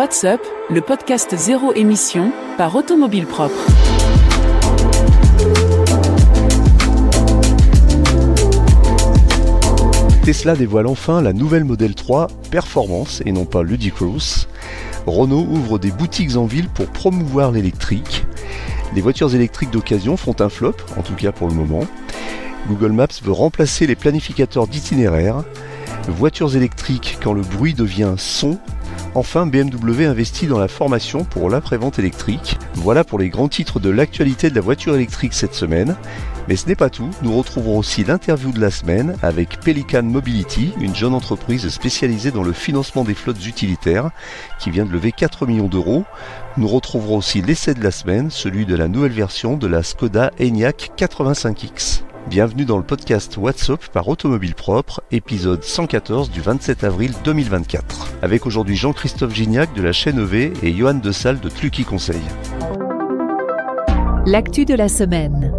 What's Up, le podcast zéro émission par Automobile Propre. Tesla dévoile enfin la nouvelle Model 3 Performance et non pas Ludicrous. Renault ouvre des boutiques en ville pour promouvoir l'électrique. Les voitures électriques d'occasion font un flop, en tout cas pour le moment. Google Maps veut remplacer les planificateurs d'itinéraires. Voitures électriques quand le bruit devient son. Enfin, BMW investit dans la formation pour l'après-vente électrique. Voilà pour les grands titres de l'actualité de la voiture électrique cette semaine. Mais ce n'est pas tout, nous retrouverons aussi l'interview de la semaine avec Pelican Mobility, une jeune entreprise spécialisée dans le financement des flottes utilitaires qui vient de lever 4 millions d'euros. Nous retrouverons aussi l'essai de la semaine, celui de la nouvelle version de la Skoda Enyaq 85X. Bienvenue dans le podcast What's Up par Automobile Propre, épisode 114 du 27 avril 2024. Avec aujourd'hui Jean-Christophe Gignac de la chaîne EV et Johan Dessalle de Tlucky Conseil. L'actu de la semaine.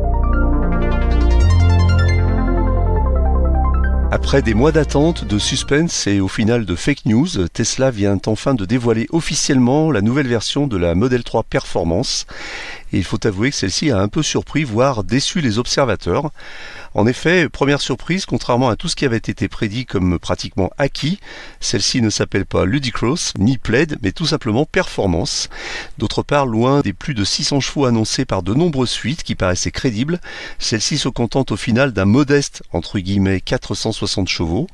Après des mois d'attente, de suspense et au final de fake news, Tesla vient enfin de dévoiler officiellement la nouvelle version de la Model 3 Performance. Et il faut avouer que celle-ci a un peu surpris, voire déçu les observateurs. En effet, première surprise, contrairement à tout ce qui avait été prédit comme pratiquement acquis, celle-ci ne s'appelle pas Ludicrous ni Plaid, mais tout simplement Performance. D'autre part, loin des plus de 600 chevaux annoncés par de nombreuses suites qui paraissaient crédibles, celle-ci se contente au final d'un modeste, entre guillemets, 460 chevaux.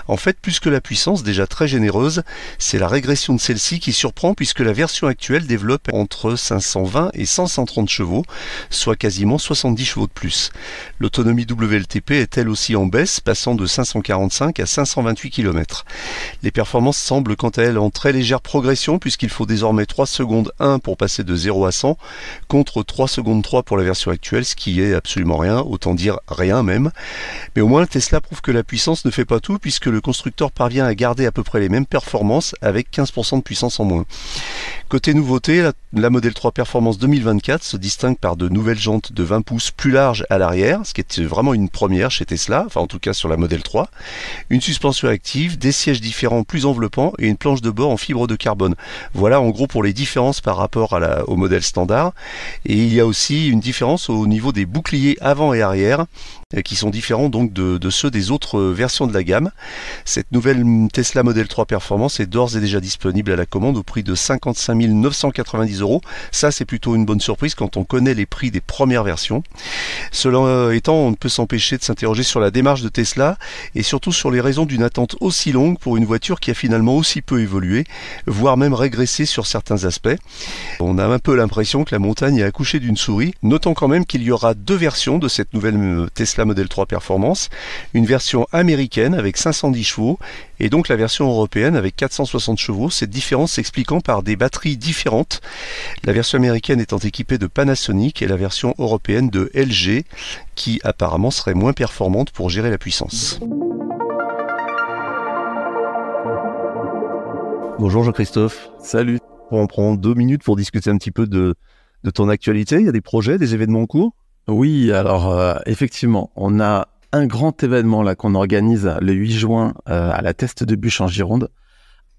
En fait, plus que la puissance, déjà très généreuse, c'est la régression de celle-ci qui surprend puisque la version actuelle développe entre 520 et 530 chevaux, soit quasiment 70 chevaux de plus. L'autonomie WLTP est elle aussi en baisse, passant de 545 à 528 km. Les performances semblent quant à elles en très légère progression puisqu'il faut désormais 3 secondes 1 pour passer de 0 à 100 contre 3 secondes 3 pour la version actuelle, ce qui est absolument rien, autant dire rien même. Mais au moins Tesla prouve que la puissance ne fait pas tout puisque le constructeur parvient à garder à peu près les mêmes performances avec 15% de puissance en moins. Côté nouveauté, la Model 3 Performance 2024 se distingue par de nouvelles jantes de 20 pouces plus larges à l'arrière, ce qui est vraiment une première chez Tesla, enfin en tout cas sur la Model 3, une suspension active, des sièges différents plus enveloppants et une planche de bord en fibre de carbone. Voilà en gros pour les différences par rapport au modèle standard. Et il y a aussi une différence au niveau des boucliers avant et arrière, qui sont différents donc de ceux des autres versions de la gamme. Cette nouvelle Tesla Model 3 Performance est d'ores et déjà disponible à la commande au prix de 55 990 €. Ça, c'est plutôt une bonne surprise quand on connaît les prix des premières versions. Cela étant, on ne peut s'empêcher de s'interroger sur la démarche de Tesla et surtout sur les raisons d'une attente aussi longue pour une voiture qui a finalement aussi peu évolué, voire même régressé sur certains aspects. On a un peu l'impression que la montagne a accouché d'une souris. Notons quand même qu'il y aura deux versions de cette nouvelle Tesla Model 3 Performance, une version américaine avec 510 chevaux et donc la version européenne avec 460 chevaux, cette différence s'expliquant par des batteries différentes, la version américaine étant équipée de Panasonic et la version européenne de LG qui apparemment serait moins performante pour gérer la puissance. Bonjour Jean-Christophe. Salut. On prend 2 minutes pour discuter un petit peu de ton actualité. Il y a des projets, des événements en cours ? Oui, alors effectivement, on a un grand événement là qu'on organise le 8 juin à la Teste de Buch en Gironde.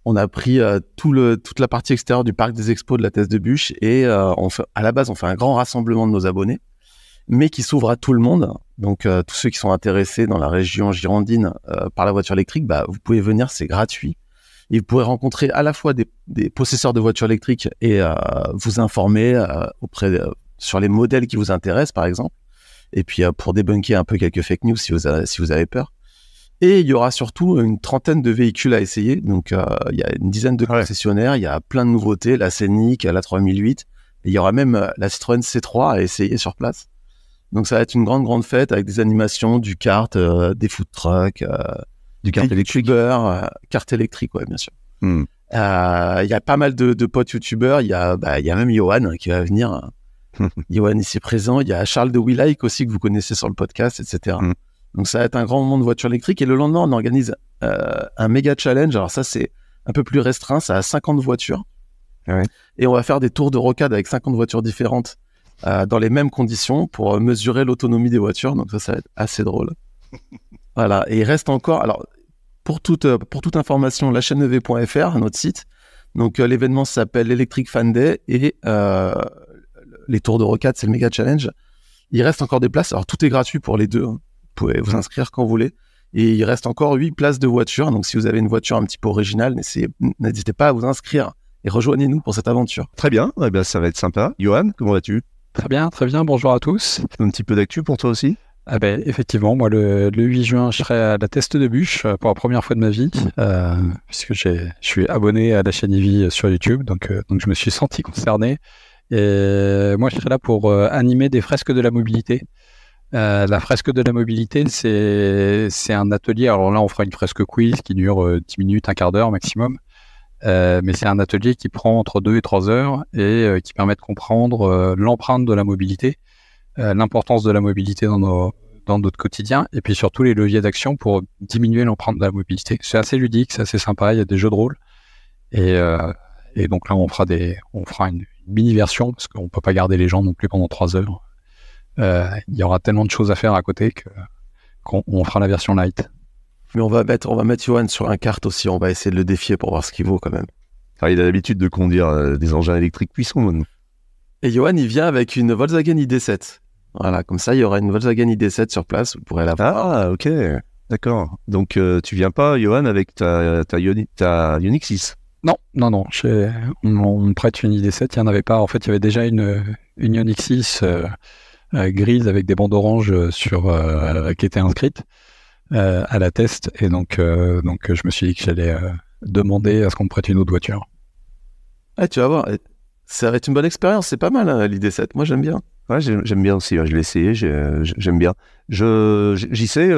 On a pris toute la partie extérieure du parc des expos de la Teste de Buch et à la base on fait un grand rassemblement de nos abonnés, mais qui s'ouvre à tout le monde. Donc tous ceux qui sont intéressés dans la région girondine par la voiture électrique, vous pouvez venir, c'est gratuit. Et vous pourrez rencontrer à la fois des possesseurs de voitures électriques et vous informer sur les modèles qui vous intéressent, par exemple. Et puis, pour débunker un peu quelques fake news si vous avez peur. Et il y aura surtout une trentaine de véhicules à essayer. Donc, il y a une dizaine de concessionnaires. Il y a plein de nouveautés, la Scénic, la 3008. Et il y aura même la Citroën C3 à essayer sur place. Donc, ça va être une grande fête avec des animations, du kart, des food trucks, du kart électrique. Kart électrique, ouais, bien sûr. Il y a pas mal de potes youtubeurs. Il y a même Johan qui va venir. Johan ici présent, il y a Charles de WeLike aussi que vous connaissez sur le podcast, etc. Donc ça va être un grand moment de voitures électriques et le lendemain on organise un méga challenge. Alors ça c'est un peu plus restreint, ça a 50 voitures et on va faire des tours de rocade avec 50 voitures différentes dans les mêmes conditions pour mesurer l'autonomie des voitures. Donc ça va être assez drôle. Voilà, et il reste encore, alors pour toute information, la chaîne EV.fr, notre site. Donc l'événement s'appelle Electric Fan Day et les tours de rocade, c'est le méga challenge. Il reste encore des places. Alors tout est gratuit pour les deux. Vous pouvez vous inscrire quand vous voulez. Et il reste encore 8 places de voiture. Donc si vous avez une voiture un petit peu originale, n'hésitez pas à vous inscrire et rejoignez-nous pour cette aventure. Très bien, eh bien, ça va être sympa. Johan, comment vas-tu? Très bien, bonjour à tous. Un petit peu d'actu pour toi aussi? Ah ben, effectivement, moi le 8 juin, je serai à la Teste de Bûche pour la première fois de ma vie, puisque je suis abonné à la chaîne Eevee sur YouTube, donc je me suis senti concerné. Et moi, je serai là pour animer des fresques de la mobilité. La fresque de la mobilité, c'est un atelier. Alors là, on fera une fresque quiz qui dure 10 minutes, un quart d'heure maximum. Mais c'est un atelier qui prend entre 2 et 3 heures et qui permet de comprendre l'empreinte de la mobilité, l'importance de la mobilité dans notre quotidien et puis surtout les leviers d'action pour diminuer l'empreinte de la mobilité. C'est assez ludique, c'est assez sympa, il y a des jeux de rôle et donc là on fera une mini version parce qu'on peut pas garder les gens non plus pendant 3 heures. Il y aura tellement de choses à faire à côté qu'on fera la version light. Mais on va mettre Johan sur un kart aussi, on va essayer de le défier pour voir ce qu'il vaut quand même. Alors, il a l'habitude de conduire des engins électriques puissants maintenant. Et Johan, il vient avec une Volkswagen ID7. Voilà, comme ça, il y aura une Volkswagen ID7 sur place, vous pourrez la voir. Ah, ok, d'accord. Donc, tu viens pas, Johan, avec ta Ioniq 6? Non. On me prête une ID7, il n'y en avait pas. En fait, il y avait déjà une Ioniq 6 grise avec des bandes oranges qui étaient inscrites à la test. Et donc, je me suis dit que j'allais demander à ce qu'on me prête une autre voiture. Ah, tu vas voir, ça va être une bonne expérience, c'est pas mal l'ID7, moi j'aime bien. Ouais, j'aime bien aussi, je l'ai essayé, j'aime bien. J'y sais,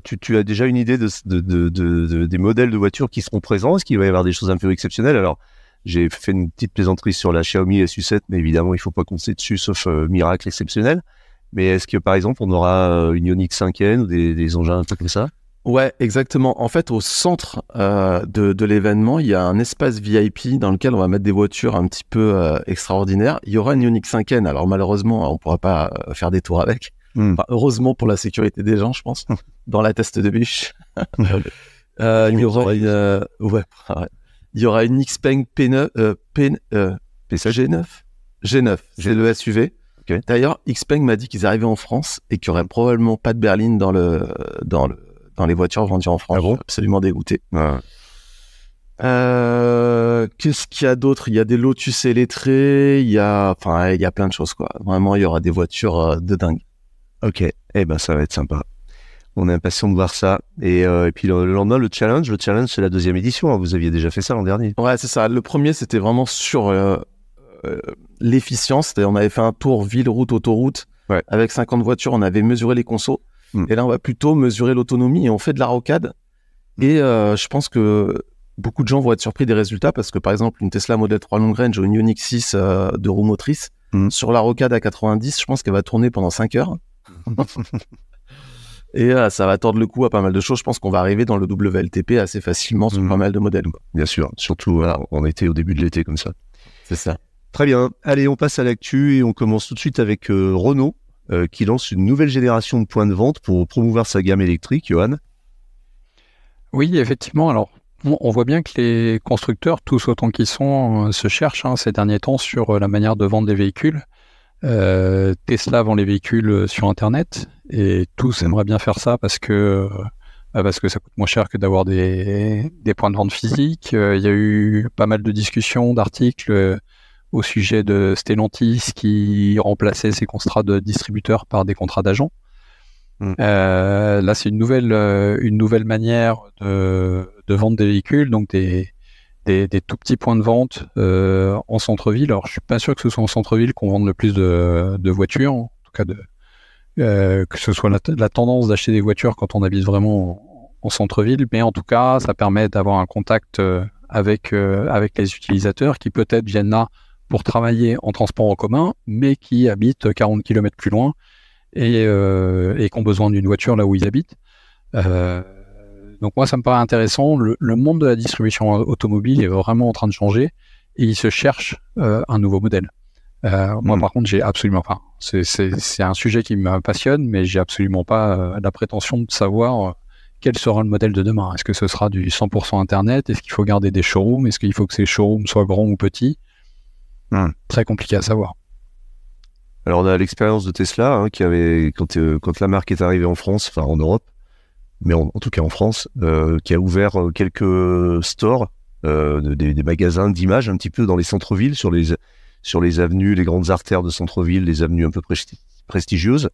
tu as déjà une idée des modèles de voitures qui seront présents? Est-ce qu'il va y avoir des choses un peu exceptionnelles? Alors, j'ai fait une petite plaisanterie sur la Xiaomi SU7, mais évidemment, il ne faut pas compter dessus, sauf miracle exceptionnel. Mais est-ce que, par exemple, on aura une Ioniq 5N ou des engins un peu comme ça? Ouais, exactement. En fait, au centre de l'événement, il y a un espace VIP dans lequel on va mettre des voitures un petit peu extraordinaires. Il y aura une Ioniq 5N. Alors malheureusement, on ne pourra pas faire des tours avec. Enfin, heureusement pour la sécurité des gens, je pense, dans la Teste de Bûche. Il y aura une Xpeng P9, G9, c'est le SUV. Okay. D'ailleurs, Xpeng m'a dit qu'ils arrivaient en France et qu'il n'y aurait probablement pas de berline dans les voitures vendues en France. Ah bon? Absolument dégoûté. Ouais. Qu'est-ce qu'il y a d'autre? Il y a des Lotus électrés, il y a plein de choses, quoi. Vraiment, il y aura des voitures de dingue. Ok, eh ben ça va être sympa. On est impatient de voir ça. Et puis le lendemain, le challenge, c'est la 2e édition. Hein. Vous aviez déjà fait ça l'an dernier. Ouais, c'est ça. Le premier, c'était vraiment sur l'efficience. C'est-à-dire, on avait fait un tour ville, route, autoroute. Ouais. Avec 50 voitures, on avait mesuré les consos. Et là, on va plutôt mesurer l'autonomie et on fait de la rocade. Et je pense que beaucoup de gens vont être surpris des résultats parce que, par exemple, une Tesla Model 3 Long Range ou une Ioniq 6 de roue motrice, sur la rocade à 90, je pense qu'elle va tourner pendant 5 heures. Et ça va tordre le cou à pas mal de choses. Je pense qu'on va arriver dans le WLTP assez facilement sur pas mal de modèles, quoi. Bien sûr, surtout en été, au début de l'été comme ça. C'est ça. Très bien. Allez, on passe à l'actu et on commence tout de suite avec Renault qui lance une nouvelle génération de points de vente pour promouvoir sa gamme électrique. Johan? Oui, effectivement. Alors, on voit bien que les constructeurs, tous autant qu'ils sont, se cherchent ces derniers temps sur la manière de vendre des véhicules. Tesla vend les véhicules sur Internet et tous aimeraient bien faire ça parce que ça coûte moins cher que d'avoir des points de vente physiques. Il y a eu pas mal de discussions, d'articles au sujet de Stellantis qui remplaçait ses contrats de distributeurs par des contrats d'agents. Là, c'est une nouvelle manière de vendre des véhicules, donc des tout petits points de vente en centre-ville. Alors, je suis pas sûr que ce soit en centre-ville qu'on vende le plus de voitures, en tout cas que ce soit la tendance d'acheter des voitures quand on habite vraiment en centre-ville, mais en tout cas, ça permet d'avoir un contact avec les utilisateurs qui peut-être viennent là pour travailler en transport en commun, mais qui habitent 40 km plus loin et qui ont besoin d'une voiture là où ils habitent. Donc moi, ça me paraît intéressant. Le monde de la distribution automobile est vraiment en train de changer et il se cherche un nouveau modèle. Moi, par contre, j'ai absolument pas. C'est un sujet qui me passionne, mais j'ai absolument pas la prétention de savoir quel sera le modèle de demain? Est-ce que ce sera du 100% Internet? Est-ce qu'il faut garder des showrooms? Est-ce qu'il faut que ces showrooms soient grands ou petits? Très compliqué à savoir. Alors on a l'expérience de Tesla qui avait quand la marque est arrivée en France, enfin en Europe, mais en tout cas en France, qui a ouvert quelques stores, des magasins d'images un petit peu dans les centres-villes, sur les avenues, les grandes artères de centre-ville, les avenues un peu prestigieuses.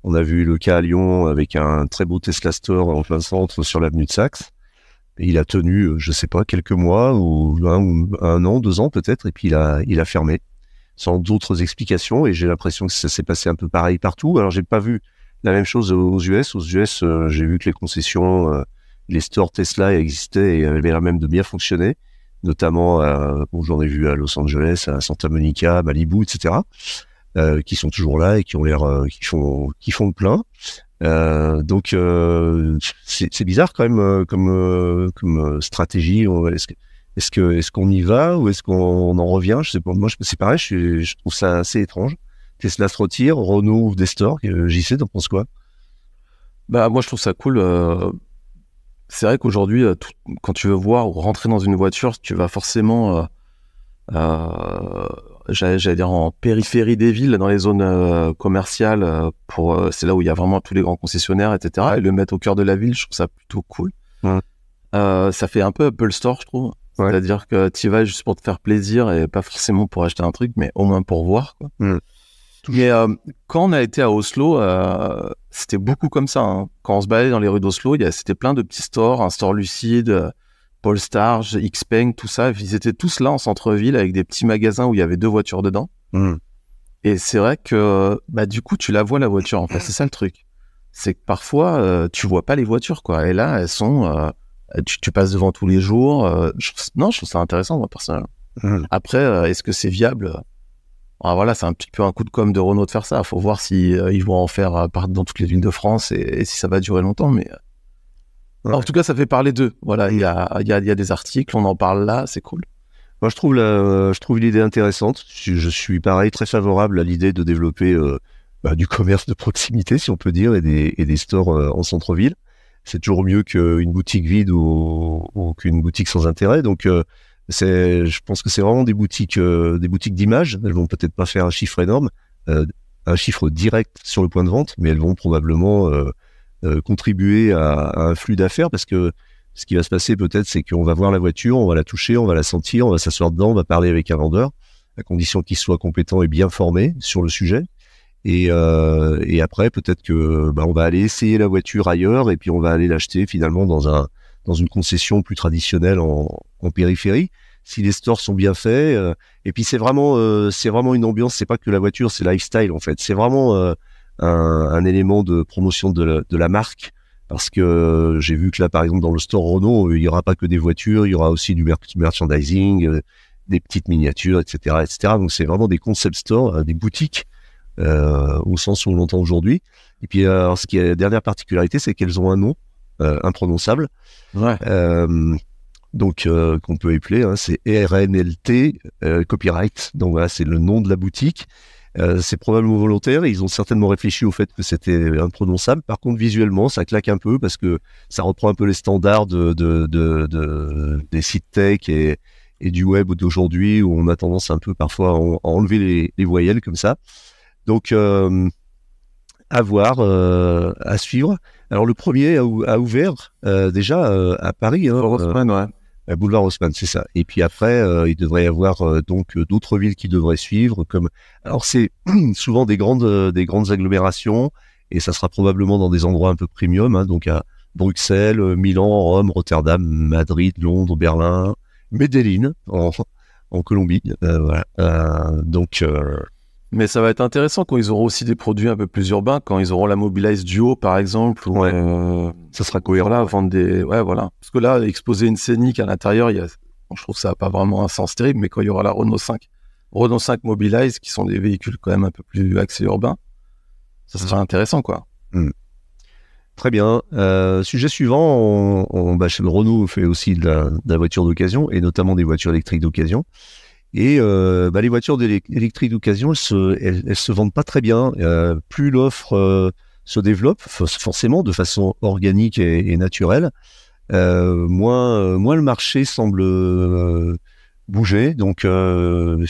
On a vu le cas à Lyon avec un très beau Tesla Store en plein centre sur l'avenue de Saxe. Et il a tenu, je sais pas, quelques mois ou un an, 2 ans peut-être, et puis il a fermé sans d'autres explications. Et j'ai l'impression que ça s'est passé un peu pareil partout. Alors j'ai pas vu la même chose aux US. Aux US, j'ai vu que les concessions, les stores Tesla existaient et avaient l'air même de bien fonctionner, notamment, j'en ai vu à Los Angeles, à Santa Monica, Malibu, etc., qui sont toujours là et qui ont l'air, qui font le plein. Donc c'est bizarre quand même comme stratégie. Est-ce qu'on y va ou est-ce qu'on en revient? Je sais pas. Moi, c'est pareil. Je trouve ça assez étrange. Tesla se retire, Renault ouvre des stores. JC, t'en penses quoi? Bah moi, je trouve ça cool. C'est vrai qu'aujourd'hui, quand tu veux voir ou rentrer dans une voiture, tu vas forcément, j'allais dire en périphérie des villes, dans les zones commerciales, c'est là où il y a vraiment tous les grands concessionnaires, etc. Et le mettre au cœur de la ville, je trouve ça plutôt cool. Ça fait un peu Apple Store, je trouve. Ouais. C'est-à-dire que tu y vas juste pour te faire plaisir et pas forcément pour acheter un truc, mais au moins pour voir, quoi. Mais quand on a été à Oslo, c'était beaucoup comme ça. Quand on se baladait dans les rues d'Oslo, c'était plein de petits stores, un store Lucide, Polestar, Xpeng, tout ça. Ils étaient tous là en centre-ville avec des petits magasins où il y avait 2 voitures dedans. Et c'est vrai que du coup, tu la vois la voiture. En fait, c'est ça le truc. C'est que parfois, tu vois pas les voitures, quoi. Et là, elles sont... tu passes devant tous les jours. Je trouve ça intéressant, moi, personnellement. Après, est-ce que c'est viable? Alors voilà, c'est un petit peu un coup de com' de Renault de faire ça. Il faut voir si ils vont en faire dans toutes les villes de France et si ça va durer longtemps. Mais en tout cas, ça fait parler d'eux. Voilà, il y a des articles, on en parle là, c'est cool. Moi, je trouve l'idée intéressante. Je suis pareil, très favorable à l'idée de développer du commerce de proximité, si on peut dire, et des stores en centre-ville. C'est toujours mieux qu'une boutique vide ou qu'une boutique sans intérêt. Donc je pense que c'est vraiment des boutiques d'images. Elles vont peut-être pas faire un chiffre énorme, un chiffre direct sur le point de vente, mais elles vont probablement contribuer à un flux d'affaires, parce que ce qui va se passer peut-être, c'est qu'on va voir la voiture, on va la toucher, on va la sentir, on va s'asseoir dedans, on va parler avec un vendeur, à condition qu'il soit compétent et bien formé sur le sujet. Et après, peut-être que on va aller essayer la voiture ailleurs, et puis on va aller l'acheter finalement dans une concession plus traditionnelle en périphérie, si les stores sont bien faits. Et puis c'est vraiment une ambiance. C'est pas que la voiture, c'est lifestyle en fait. C'est vraiment un élément de promotion de la marque, parce que j'ai vu que là, par exemple, dans le store Renault, il y aura pas que des voitures, il y aura aussi du merchandising, des petites miniatures, etc., etc. Donc c'est vraiment des concept stores, des boutiques. Au sens où on l'entend aujourd'hui. Et puis alors, la dernière particularité, c'est qu'elles ont un nom imprononçable, donc qu'on peut épeler, c'est RNLT Copyright. Donc voilà, c'est le nom de la boutique. C'est probablement volontaire, et ils ont certainement réfléchi au fait que c'était imprononçable. Par contre, visuellement, ça claque un peu, parce que ça reprend un peu les standards des sites tech et du web d'aujourd'hui, où on a tendance un peu parfois à enlever les voyelles comme ça. Donc, à voir, à suivre. Alors, le premier a ouvert déjà à Paris. Boulevard Haussmann, c'est ça. Et puis après, il devrait y avoir donc d'autres villes qui devraient suivre. Alors, c'est souvent des grandes agglomérations, et ça sera probablement dans des endroits un peu premium, donc à Bruxelles, Milan, Rome, Rotterdam, Madrid, Londres, Berlin, Medellín en Colombie. Voilà. Mais ça va être intéressant quand ils auront aussi des produits un peu plus urbains, quand ils auront la Mobilize Duo, par exemple. Ça sera cohérent. Voilà, vendre des... Ouais, voilà. Parce que là, exposer une Scénic à l'intérieur, je trouve que ça n'a pas vraiment un sens terrible, mais quand il y aura la Renault 5 Mobilize, qui sont des véhicules quand même un peu plus axés urbains, ça sera intéressant, quoi. Très bien. Sujet suivant, chez Renault fait aussi de la voiture d'occasion, et notamment des voitures électriques d'occasion. Et les voitures électriques d'occasion, elles se vendent pas très bien. Plus l'offre se développe forcément de façon organique et naturelle, moins le marché semble bouger. Donc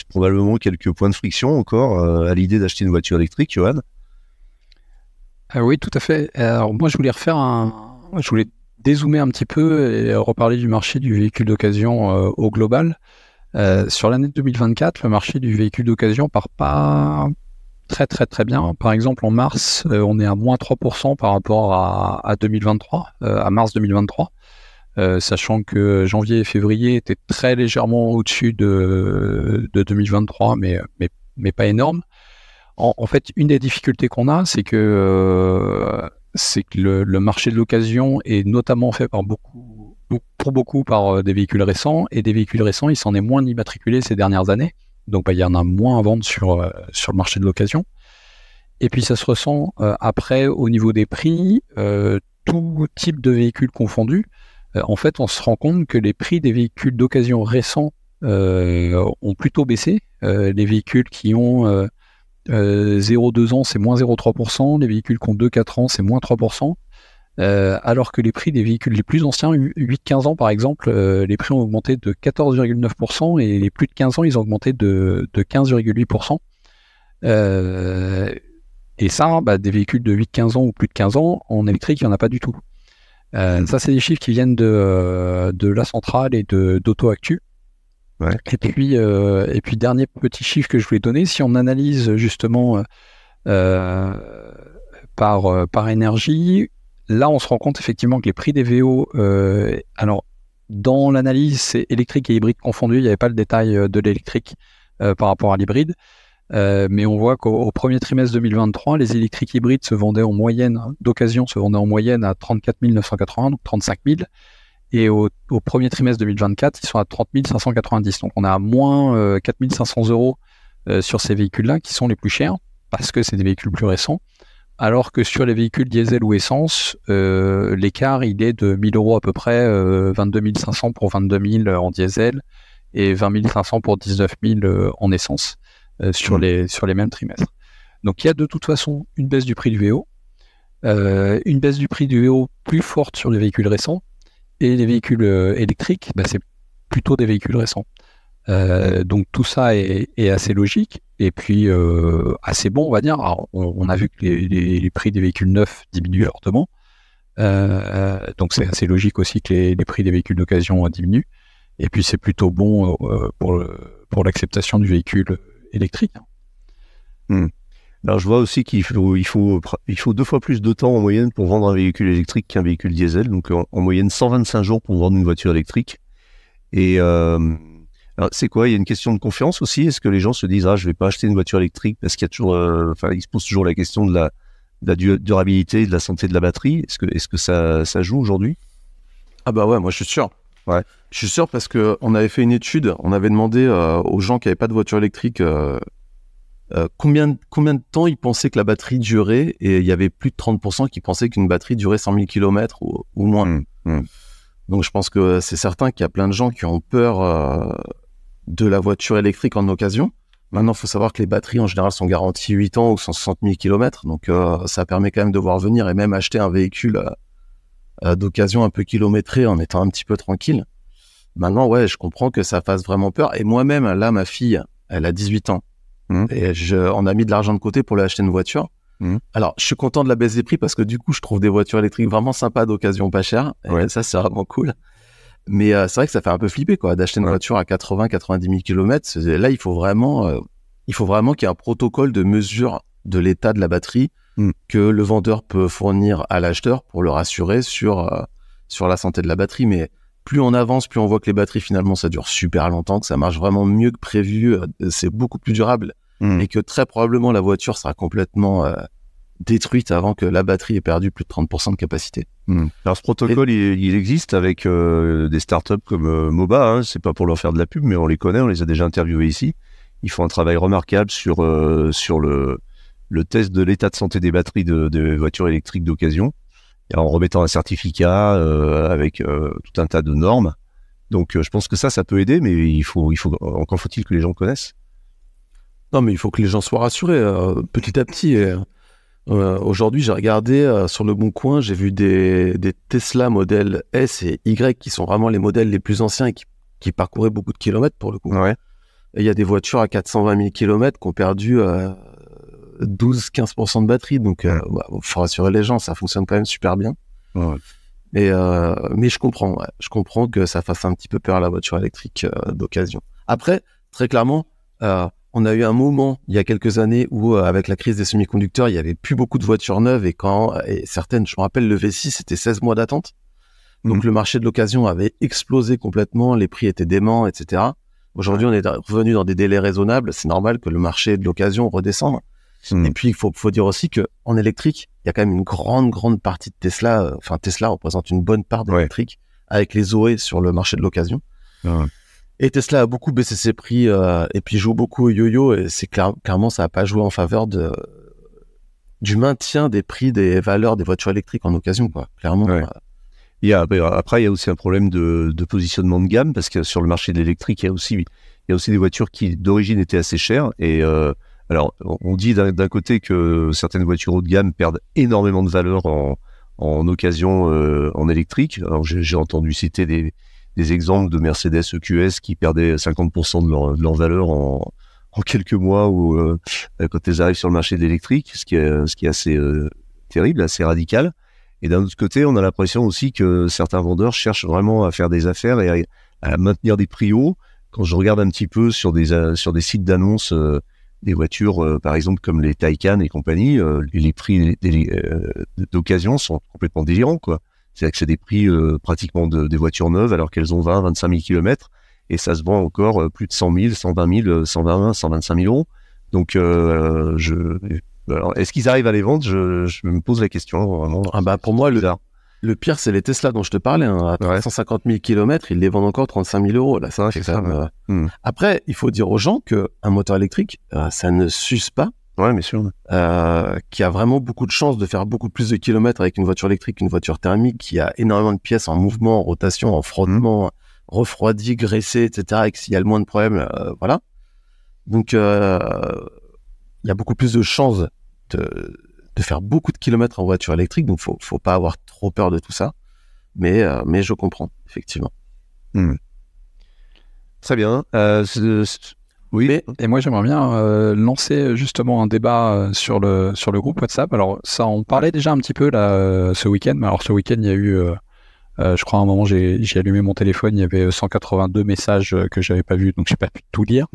probablement quelques points de friction encore à l'idée d'acheter une voiture électrique, Johan. Oui, tout à fait. Alors moi, je voulais dézoomer un petit peu et reparler du marché du véhicule d'occasion au global. Sur l'année 2024, le marché du véhicule d'occasion part pas très très très bien. Par exemple, en mars, on est à moins 3% par rapport à 2023, à mars 2023, sachant que janvier et février étaient très légèrement au-dessus de 2023, mais pas énorme. En fait, une des difficultés qu'on a, c'est que le marché de l'occasion est notamment fait pour beaucoup par des véhicules récents, et des véhicules récents, il s'en est moins immatriculé ces dernières années. Donc, il y en a moins à vendre sur le marché de l'occasion. Et puis, ça se ressent après au niveau des prix, tout type de véhicules confondus. En fait, on se rend compte que les prix des véhicules d'occasion récents ont plutôt baissé. Les véhicules qui ont 0,2 ans, c'est moins 0,3%. Les véhicules qui ont 2-4 ans, c'est moins 3%. Alors que les prix des véhicules les plus anciens, 8-15 ans par exemple, les prix ont augmenté de 14,9% et les plus de 15 ans, ils ont augmenté de 15,8%. Et ça, des véhicules de 8-15 ans ou plus de 15 ans, en électrique, il n'y en a pas du tout. Ça, c'est des chiffres qui viennent de la centrale et d'AutoActu. Ouais. Et puis, dernier petit chiffre que je voulais donner, si on analyse justement par énergie, là, on se rend compte effectivement que les prix des VO, alors dans l'analyse, c'est électrique et hybride confondus, il n'y avait pas le détail de l'électrique par rapport à l'hybride, mais on voit qu'au premier trimestre 2023, les électriques hybrides se vendaient en moyenne, d'occasion, se vendaient en moyenne à 34 980, donc 35 000, et au premier trimestre 2024, ils sont à 30 590, donc on a à moins 4 500 euros sur ces véhicules-là qui sont les plus chers, parce que c'est des véhicules plus récents. Alors que sur les véhicules diesel ou essence, l'écart il est de 1000 euros à peu près, 22 500 pour 22 000 en diesel et 20 500 pour 19 000 en essence sur les mêmes trimestres. Donc il y a de toute façon une baisse du prix du VO, une baisse du prix du VO plus forte sur les véhicules récents, et les véhicules électriques, c'est plutôt des véhicules récents. Donc tout ça est assez logique et puis assez bon, on va dire. Alors, on a vu que les prix des véhicules neufs diminuent fortement, donc c'est assez logique aussi que les prix des véhicules d'occasion diminuent. Et puis c'est plutôt bon pour l'acceptation du véhicule électrique. Alors je vois aussi qu'il faut 2 fois plus de temps en moyenne pour vendre un véhicule électrique qu'un véhicule diesel, donc en moyenne 125 jours pour vendre une voiture électrique. Et alors, c'est quoi? Il y a une question de confiance aussi. Est-ce que les gens se disent je vais pas acheter une voiture électrique parce qu'il y a toujours, ils se posent toujours la question de la durabilité et de la santé de la batterie. Est-ce que ça joue aujourd'hui? Ah bah ouais, moi je suis sûr. Ouais. Je suis sûr parce que on avait fait une étude, on avait demandé aux gens qui n'avaient pas de voiture électrique combien de temps ils pensaient que la batterie durait, et il y avait plus de 30% qui pensaient qu'une batterie durait 100 000 km ou moins. Donc je pense que c'est certain qu'il y a plein de gens qui ont peur de la voiture électrique en occasion. Maintenant, il faut savoir que les batteries en général sont garanties 8 ans ou 160 000 km, donc ça permet quand même de voir venir et même acheter un véhicule d'occasion un peu kilométré en étant un petit peu tranquille. Maintenant, ouais, je comprends que ça fasse vraiment peur. Et moi-même, là, ma fille, elle a 18 ans. Et on a mis de l'argent de côté pour lui acheter une voiture. Alors, je suis content de la baisse des prix parce que du coup, je trouve des voitures électriques vraiment sympas d'occasion pas chères. Et ça, c'est vraiment cool. Mais c'est vrai que ça fait un peu flipper, quoi, d'acheter une voiture à 80-90 000 km. Là, il faut vraiment qu'il y ait un protocole de mesure de l'état de la batterie que le vendeur peut fournir à l'acheteur pour le rassurer sur la santé de la batterie. Mais plus on avance, plus on voit que les batteries, finalement, ça dure super longtemps, que ça marche vraiment mieux que prévu, c'est beaucoup plus durable, et que très probablement la voiture sera complètement détruite avant que la batterie ait perdu plus de 30% de capacité. Alors ce protocole, il existe avec des startups comme Moba, c'est pas pour leur faire de la pub, mais on les connaît, on les a déjà interviewés ici. Ils font un travail remarquable sur le test de l'état de santé des batteries de voitures électriques d'occasion, en remettant un certificat avec tout un tas de normes. Donc je pense que ça peut aider, mais encore faut-il que les gens connaissent. Non, mais il faut que les gens soient rassurés petit à petit. Aujourd'hui, j'ai regardé sur le Bon Coin, j'ai vu des Tesla modèle S et Y qui sont vraiment les modèles les plus anciens et qui parcouraient beaucoup de kilomètres pour le coup. Ouais. Et il y a des voitures à 420 000 kilomètres qui ont perdu 12-15% de batterie. Donc, faut rassurer les gens, ça fonctionne quand même super bien. Ouais. Mais je comprends. Ouais. Je comprends que ça fasse un petit peu peur à la voiture électrique d'occasion. Après, très clairement, on a eu un moment, il y a quelques années, où avec la crise des semi-conducteurs, il y avait plus beaucoup de voitures neuves et certaines, je me rappelle, le V6, c'était 16 mois d'attente. Donc le marché de l'occasion avait explosé complètement, les prix étaient déments, etc. Aujourd'hui, on est revenu dans des délais raisonnables. C'est normal que le marché de l'occasion redescende. Et puis, il faut dire aussi que en électrique, il y a quand même une grande partie de Tesla. Enfin, Tesla représente une bonne part d'électrique avec les Zoé sur le marché de l'occasion. Ouais. Et Tesla a beaucoup baissé ses prix et puis joue beaucoup au yo-yo. Et c'est clairement, ça n'a pas joué en faveur du maintien des prix des valeurs des voitures électriques en occasion, quoi. Clairement. Ouais. Après, il y a aussi un problème de positionnement de gamme parce que sur le marché de l'électrique, il y a aussi des voitures qui d'origine étaient assez chères. Et alors, on dit d'un côté que certaines voitures haut de gamme perdent énormément de valeur en occasion en électrique. Alors, j'ai entendu citer des exemples de Mercedes EQS qui perdaient 50% de leur valeur en quelques mois ou quand elles arrivent sur le marché de l'électrique, ce qui est assez terrible, assez radical. Et d'un autre côté, on a l'impression aussi que certains vendeurs cherchent vraiment à faire des affaires et à maintenir des prix hauts. Quand je regarde un petit peu sur des sites d'annonces des voitures, par exemple comme les Taycan et compagnie, les prix d'occasion sont complètement délirants, quoi. C'est-à-dire que c'est des prix pratiquement des voitures neuves alors qu'elles ont 20-25 000 kilomètres et ça se vend encore plus de 100 000, 120 000, 120 125 000 euros. Donc, alors, est-ce qu'ils arrivent à les vendre? Je me pose la question, vraiment. Pour moi, le pire, c'est les Tesla dont je te parlais. À 350 000 km, ils les vendent encore 35 000 euros. Là, c'est ça. Après, il faut dire aux gens qu'un moteur électrique, ça ne s'use pas. Ouais, bien sûr. Qui a vraiment beaucoup de chances de faire beaucoup plus de kilomètres avec une voiture électrique qu'une voiture thermique, qui a énormément de pièces en mouvement, en rotation, en frottement, refroidi, graissé, etc. Et s'il y a le moins de problèmes, voilà. Donc, il y a beaucoup plus de chances de faire beaucoup de kilomètres en voiture électrique, donc faut pas avoir trop peur de tout ça. Mais je comprends, effectivement. Très bien. Oui. Et moi, j'aimerais bien lancer justement un débat sur le groupe WhatsApp. Alors, ça, on parlait déjà un petit peu là ce week-end. Alors, ce week-end, il y a eu, je crois, à un moment, j'ai allumé mon téléphone, il y avait 182 messages que j'avais pas vus, donc j'ai pas pu tout lire.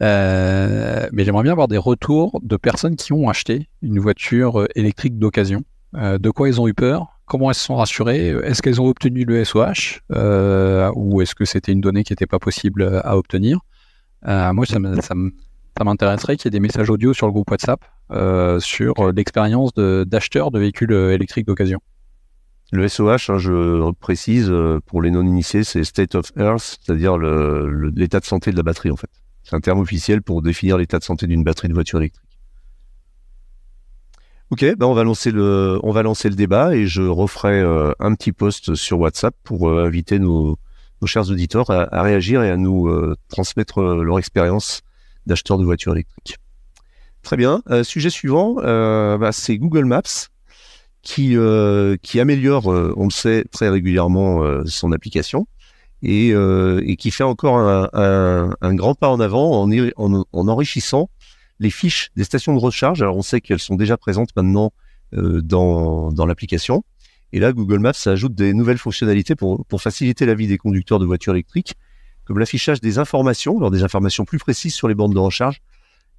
Mais j'aimerais bien avoir des retours de personnes qui ont acheté une voiture électrique d'occasion. De quoi ils ont eu peur? Comment elles se sont rassurées? Est-ce qu'elles ont obtenu le SOH ou est-ce que c'était une donnée qui n'était pas possible à obtenir? Moi, ça m'intéresserait qu'il y ait des messages audio sur le groupe WhatsApp sur l'expérience d'acheteurs de véhicules électriques d'occasion. Le SOH, je précise, pour les non-initiés, c'est State of Earth, c'est-à-dire l'état de santé de la batterie, en fait. C'est un terme officiel pour définir l'état de santé d'une batterie de voiture électrique. Ok, on va lancer le débat et je referai un petit post sur WhatsApp pour inviter nos chers auditeurs à réagir et à nous transmettre leur expérience d'acheteurs de voitures électriques. Très bien. Sujet suivant, c'est Google Maps qui améliore, on le sait, très régulièrement son application. Et qui fait encore un grand pas en avant en enrichissant les fiches des stations de recharge. Alors on sait qu'elles sont déjà présentes maintenant dans l'application. Et là, Google Maps ajoute des nouvelles fonctionnalités pour faciliter la vie des conducteurs de voitures électriques, comme l'affichage des informations, des informations plus précises sur les bornes de recharge,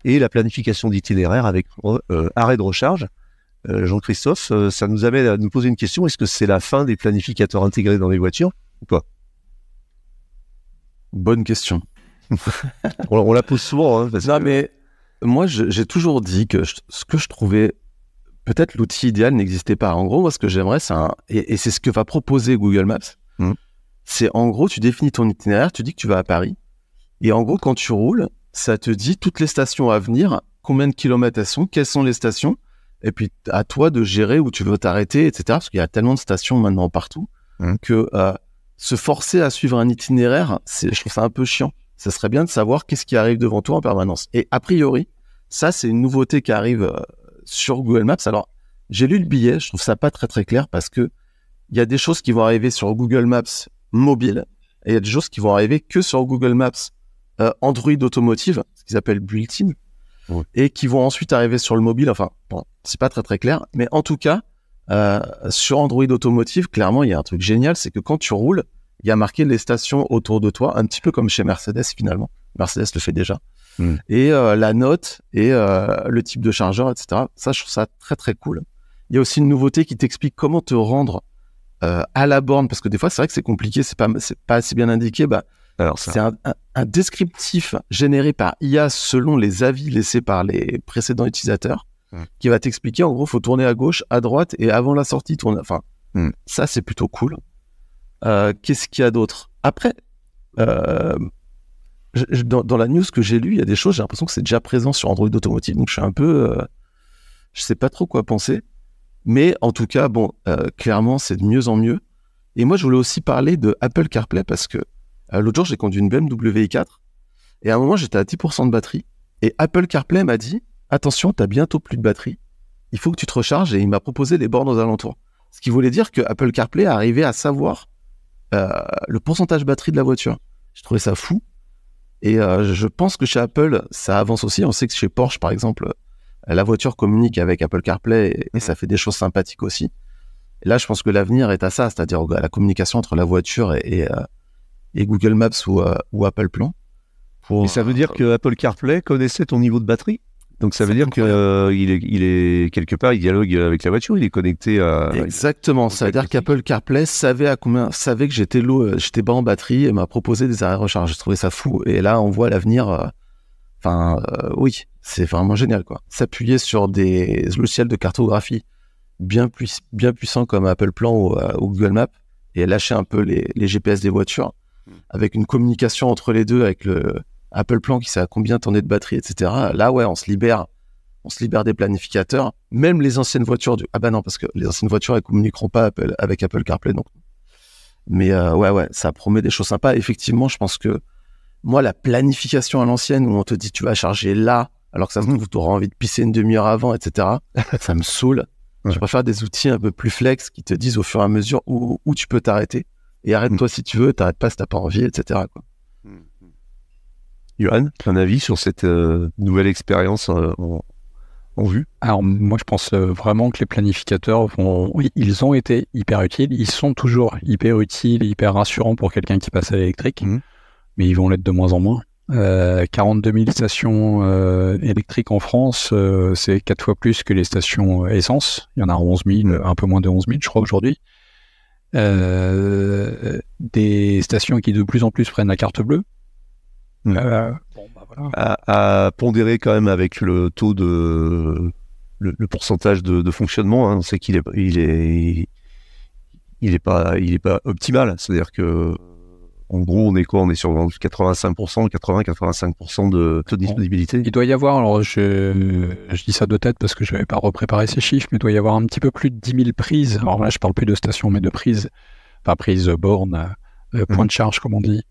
et la planification d'itinéraires avec arrêt de recharge. Jean-Christophe, ça nous amène à nous poser une question. Est-ce que c'est la fin des planificateurs intégrés dans les voitures ou pas? Bonne question. on la pose souvent. Mais moi, j'ai toujours dit que ce que je trouvais, peut-être l'outil idéal n'existait pas. En gros, moi, ce que j'aimerais, et c'est ce que va proposer Google Maps, c'est en gros, tu définis ton itinéraire, tu dis que tu vas à Paris, et en gros, quand tu roules, ça te dit toutes les stations à venir, combien de kilomètres elles sont, quelles sont les stations, et puis à toi de gérer où tu veux t'arrêter, etc. Parce qu'il y a tellement de stations maintenant partout que se forcer à suivre un itinéraire, je trouve ça un peu chiant. Ça serait bien de savoir qu'est-ce qui arrive devant toi en permanence. Et a priori, ça, c'est une nouveauté qui arrive sur Google Maps. Alors, j'ai lu le billet, je trouve ça pas très très clair parce que il y a des choses qui vont arriver sur Google Maps mobile et il y a des choses qui vont arriver que sur Google Maps Android Automotive, ce qu'ils appellent built-in, et qui vont ensuite arriver sur le mobile. Enfin, bon, c'est pas très très clair, mais en tout cas, sur Android Automotive, clairement, il y a un truc génial, c'est que quand tu roules, il y a marqué les stations autour de toi, un petit peu comme chez Mercedes finalement. Mercedes le fait déjà. Et la note et le type de chargeur, etc. Ça, je trouve ça très très cool. Il y a aussi une nouveauté qui t'explique comment te rendre à la borne, parce que des fois, c'est vrai que c'est compliqué, c'est pas assez bien indiqué. Alors, c'est un descriptif généré par IA selon les avis laissés par les précédents utilisateurs, qui va t'expliquer, en gros, faut tourner à gauche, à droite, et avant la sortie, tourner. Enfin, ça, c'est plutôt cool. Qu'est-ce qu'il y a d'autre? Après, dans la news que j'ai lue, il y a des choses, j'ai l'impression que c'est déjà présent sur Android Automotive, donc je suis un peu... je sais pas trop quoi penser. Mais en tout cas, bon, clairement, c'est de mieux en mieux. Et moi, je voulais aussi parler de Apple CarPlay parce que l'autre jour, j'ai conduit une BMW i4 et à un moment, j'étais à 10% de batterie et Apple CarPlay m'a dit « Attention, t'as bientôt plus de batterie. Il faut que tu te recharges » et il m'a proposé les bornes aux alentours. Ce qui voulait dire que Apple CarPlay arrivait à savoir le pourcentage batterie de la voiture. Je trouvais ça fou. Et je pense que chez Apple, ça avance aussi. On sait que chez Porsche, par exemple, la voiture communique avec Apple CarPlay et ça fait des choses sympathiques aussi. Et là, je pense que l'avenir est à ça, c'est-à-dire à la communication entre la voiture et Google Maps ou Apple Plan. Et ça veut dire que Apple CarPlay connaissait ton niveau de batterie? Donc ça veut dire qu'il est quelque part, il dialogue avec la voiture, il est connecté à... Exactement, ça veut dire qu'Apple CarPlay savait que j'étais bas en batterie et m'a proposé des arrêts recharge. Je trouvais ça fou. Et là, on voit l'avenir... oui, c'est vraiment génial, quoi. S'appuyer sur des logiciels de cartographie bien puissants comme Apple Plan ou Google Maps et lâcher un peu les GPS des voitures avec une communication entre les deux avec le Apple Plan qui sait à combien t'en es de batterie, etc. Là, ouais, on se libère des planificateurs. Même les anciennes voitures ah bah non, parce que les anciennes voitures, elles communiqueront pas avec Apple CarPlay, donc. Mais ouais, ça promet des choses sympas. Effectivement, je pense que moi, la planification à l'ancienne où on te dit tu vas charger là, alors que ça se trouve, tu auras envie de pisser une demi-heure avant, etc. Ça me saoule. Ouais. Je préfère des outils un peu plus flex qui te disent au fur et à mesure où tu peux t'arrêter. Et arrête-toi si tu veux, t'arrêtes pas si t'as pas envie, etc. quoi. Johan, un avis sur cette nouvelle expérience en vue? Alors moi je pense vraiment que les planificateurs ils ont été hyper utiles, ils sont toujours hyper utiles, hyper rassurants pour quelqu'un qui passe à l'électrique, mais ils vont l'être de moins en moins. 42 000 stations électriques en France, c'est 4 fois plus que les stations essence. Il y en a 11 000, un peu moins de 11 000 je crois aujourd'hui. Des stations qui de plus en plus prennent la carte bleue. Voilà. À pondérer quand même avec le taux de le pourcentage de fonctionnement, hein. On sait qu'il est pas optimal. C'est-à-dire que en gros, on est sur 80-85% de taux de disponibilité. Il doit y avoir, alors je dis ça de tête parce que je n'avais pas repréparé ces chiffres, mais il doit y avoir un petit peu plus de 10 000 prises. Alors là, je parle plus de stations, mais de prises, enfin prises bornes, point de charge comme on dit.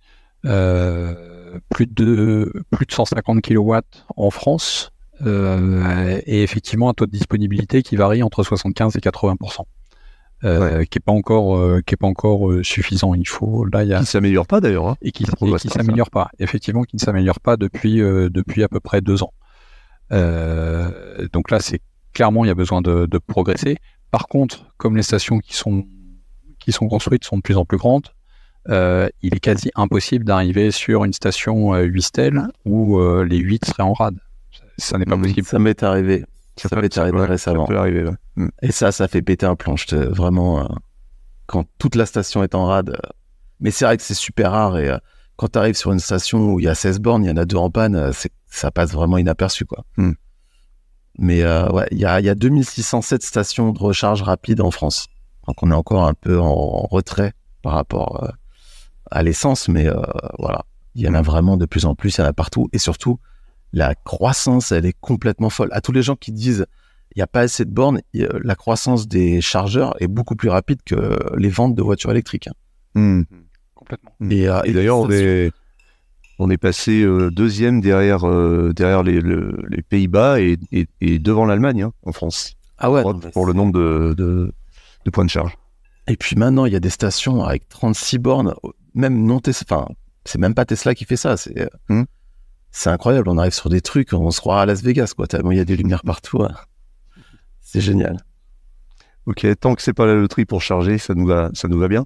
Plus de 150 kW en France et effectivement un taux de disponibilité qui varie entre 75 et 80%. Qui est pas encore suffisant. Il faut qui s'améliore pas d'ailleurs, hein. Et qui s'améliore pas. Effectivement, qui ne s'améliore pas depuis à peu près 2 ans. Donc là, c'est clairement il y a besoin de progresser. Par contre, comme les stations qui sont construites sont de plus en plus grandes, il est quasi impossible d'arriver sur une station 8 stèles où les 8 seraient en rade. Ça n'est pas possible. Ça m'est arrivé. Ça m'est arrivé récemment. Ça peut arriver, ouais. Et ça fait péter un plomb. Vraiment, quand toute la station est en rade. Mais c'est vrai que c'est super rare. Et quand tu arrives sur une station où il y a 16 bornes, il y en a 2 en panne, ça passe vraiment inaperçu, quoi. Mais ouais, il y a 2607 stations de recharge rapide en France. Donc on est encore un peu en retrait par rapport à l'essence, mais voilà, il y en a vraiment de plus en plus, il y en a partout, et surtout la croissance, elle est complètement folle. À tous les gens qui disent il n'y a pas assez de bornes, la croissance des chargeurs est beaucoup plus rapide que les ventes de voitures électriques. Complètement. Et d'ailleurs, On est passé deuxième derrière les Pays-Bas et devant l'Allemagne en France. Ah ouais. Pour le nombre de points de charge. Et puis maintenant, il y a des stations avec 36 bornes, même non Tesla. Enfin, c'est même pas Tesla qui fait ça. C'est incroyable. On arrive sur des trucs, on se croit à Las Vegas, quoi. Tellement il y a des lumières partout. Hein. C'est génial. Ok, tant que c'est pas la loterie pour charger, ça nous va bien.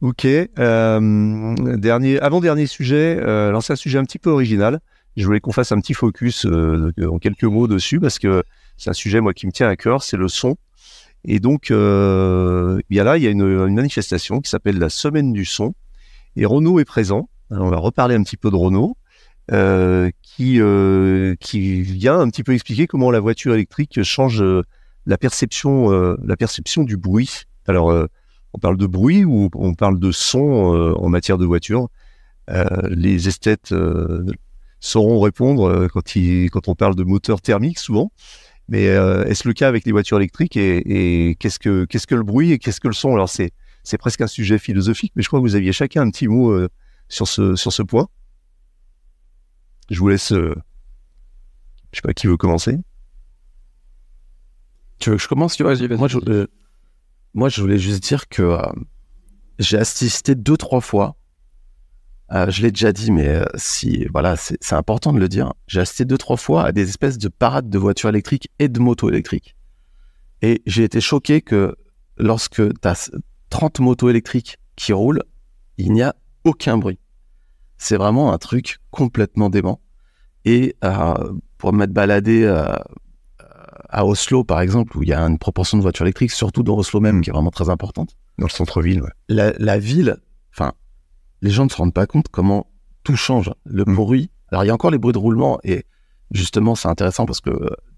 Ok, avant-dernier sujet, alors c'est un sujet un petit peu original. Je voulais qu'on fasse un petit focus en quelques mots dessus parce que c'est un sujet moi qui me tient à cœur, c'est le son. Et donc, il y a une manifestation qui s'appelle la Semaine du son. Et Renault est présent. Alors, on va reparler un petit peu de Renault, qui vient un petit peu expliquer comment la voiture électrique change la perception du bruit. Alors, on parle de bruit ou on parle de son en matière de voiture. Les esthètes sauront répondre quand on parle de moteur thermique souvent. Mais est-ce le cas avec les voitures électriques et qu'est-ce que le bruit et qu'est-ce que le son? Alors c'est presque un sujet philosophique, mais je crois que vous aviez chacun un petit mot sur ce point. Je vous laisse. Je sais pas qui veut commencer. Tu veux que je commence? Vas-y. Moi, je voulais juste dire que j'ai assisté 2-3 fois. Je l'ai déjà dit, mais c'est important de le dire. J'ai assisté 2-3 fois à des espèces de parades de voitures électriques et de motos électriques. Et j'ai été choqué que lorsque tu as 30 motos électriques qui roulent, il n'y a aucun bruit. C'est vraiment un truc complètement dément. Et pour m'être baladé à Oslo, par exemple, où il y a une proportion de voitures électriques, surtout dans Oslo même, qui est vraiment très importante. Dans le centre-ville, ouais. La ville, les gens ne se rendent pas compte comment tout change. Le bruit. Alors, il y a encore les bruits de roulement et justement, c'est intéressant parce que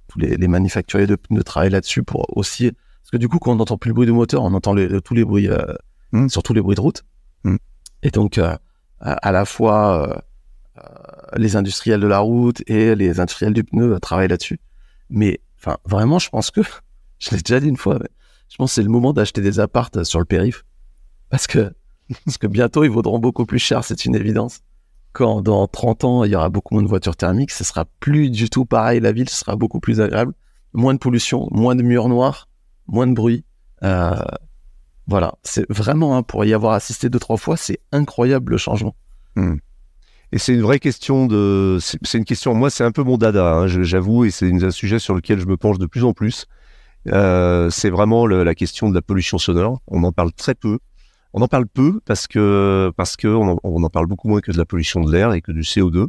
tous les manufacturiers de pneus travaillent là-dessus pour aussi. Parce que du coup, quand on n'entend plus le bruit du moteur, on entend tous les bruits, surtout les bruits de route. Et donc, à la fois, les industriels de la route et les industriels du pneu travaillent là-dessus. Mais vraiment, je pense que, je l'ai déjà dit une fois, mais je pense que c'est le moment d'acheter des apparts sur le périph'. Parce que bientôt, ils vaudront beaucoup plus cher, c'est une évidence. Quand dans 30 ans, il y aura beaucoup moins de voitures thermiques, ce sera plus du tout pareil, la ville, ce sera beaucoup plus agréable. Moins de pollution, moins de murs noirs, moins de bruit. Voilà, c'est vraiment, pour y avoir assisté 2-3 fois, c'est incroyable le changement. Et c'est une vraie question c'est une question, moi c'est un peu mon dada, j'avoue, et c'est un sujet sur lequel je me penche de plus en plus. C'est vraiment la question de la pollution sonore. On en parle très peu. On en parle peu parce que on en parle beaucoup moins que de la pollution de l'air et que du CO2.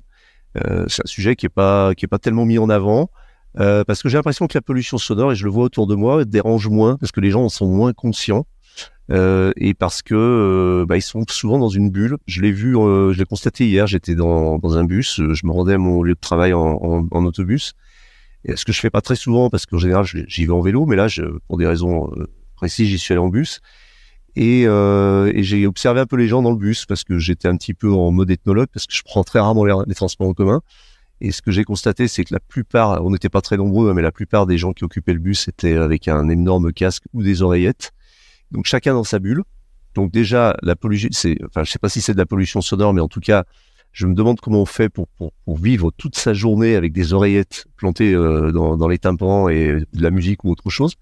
C'est un sujet qui est pas tellement mis en avant parce que j'ai l'impression que la pollution sonore, et je le vois autour de moi, dérange moins parce que les gens en sont moins conscients et parce que ils sont souvent dans une bulle. Je l'ai constaté hier. J'étais dans un bus, je me rendais à mon lieu de travail en autobus. Et ce que je fais pas très souvent parce qu'en général j'y vais en vélo, mais là pour des raisons précises, j'y suis allé en bus. Et j'ai observé un peu les gens dans le bus parce que j'étais un petit peu en mode ethnologue parce que je prends très rarement les transports en commun. Et ce que j'ai constaté, c'est que la plupart, on n'était pas très nombreux, mais la plupart des gens qui occupaient le bus étaient avec un énorme casque ou des oreillettes. Donc chacun dans sa bulle. Donc déjà, la pollution, je sais pas si c'est de la pollution sonore, mais en tout cas, je me demande comment on fait pour vivre toute sa journée avec des oreillettes plantées dans les tympans et de la musique ou autre chose.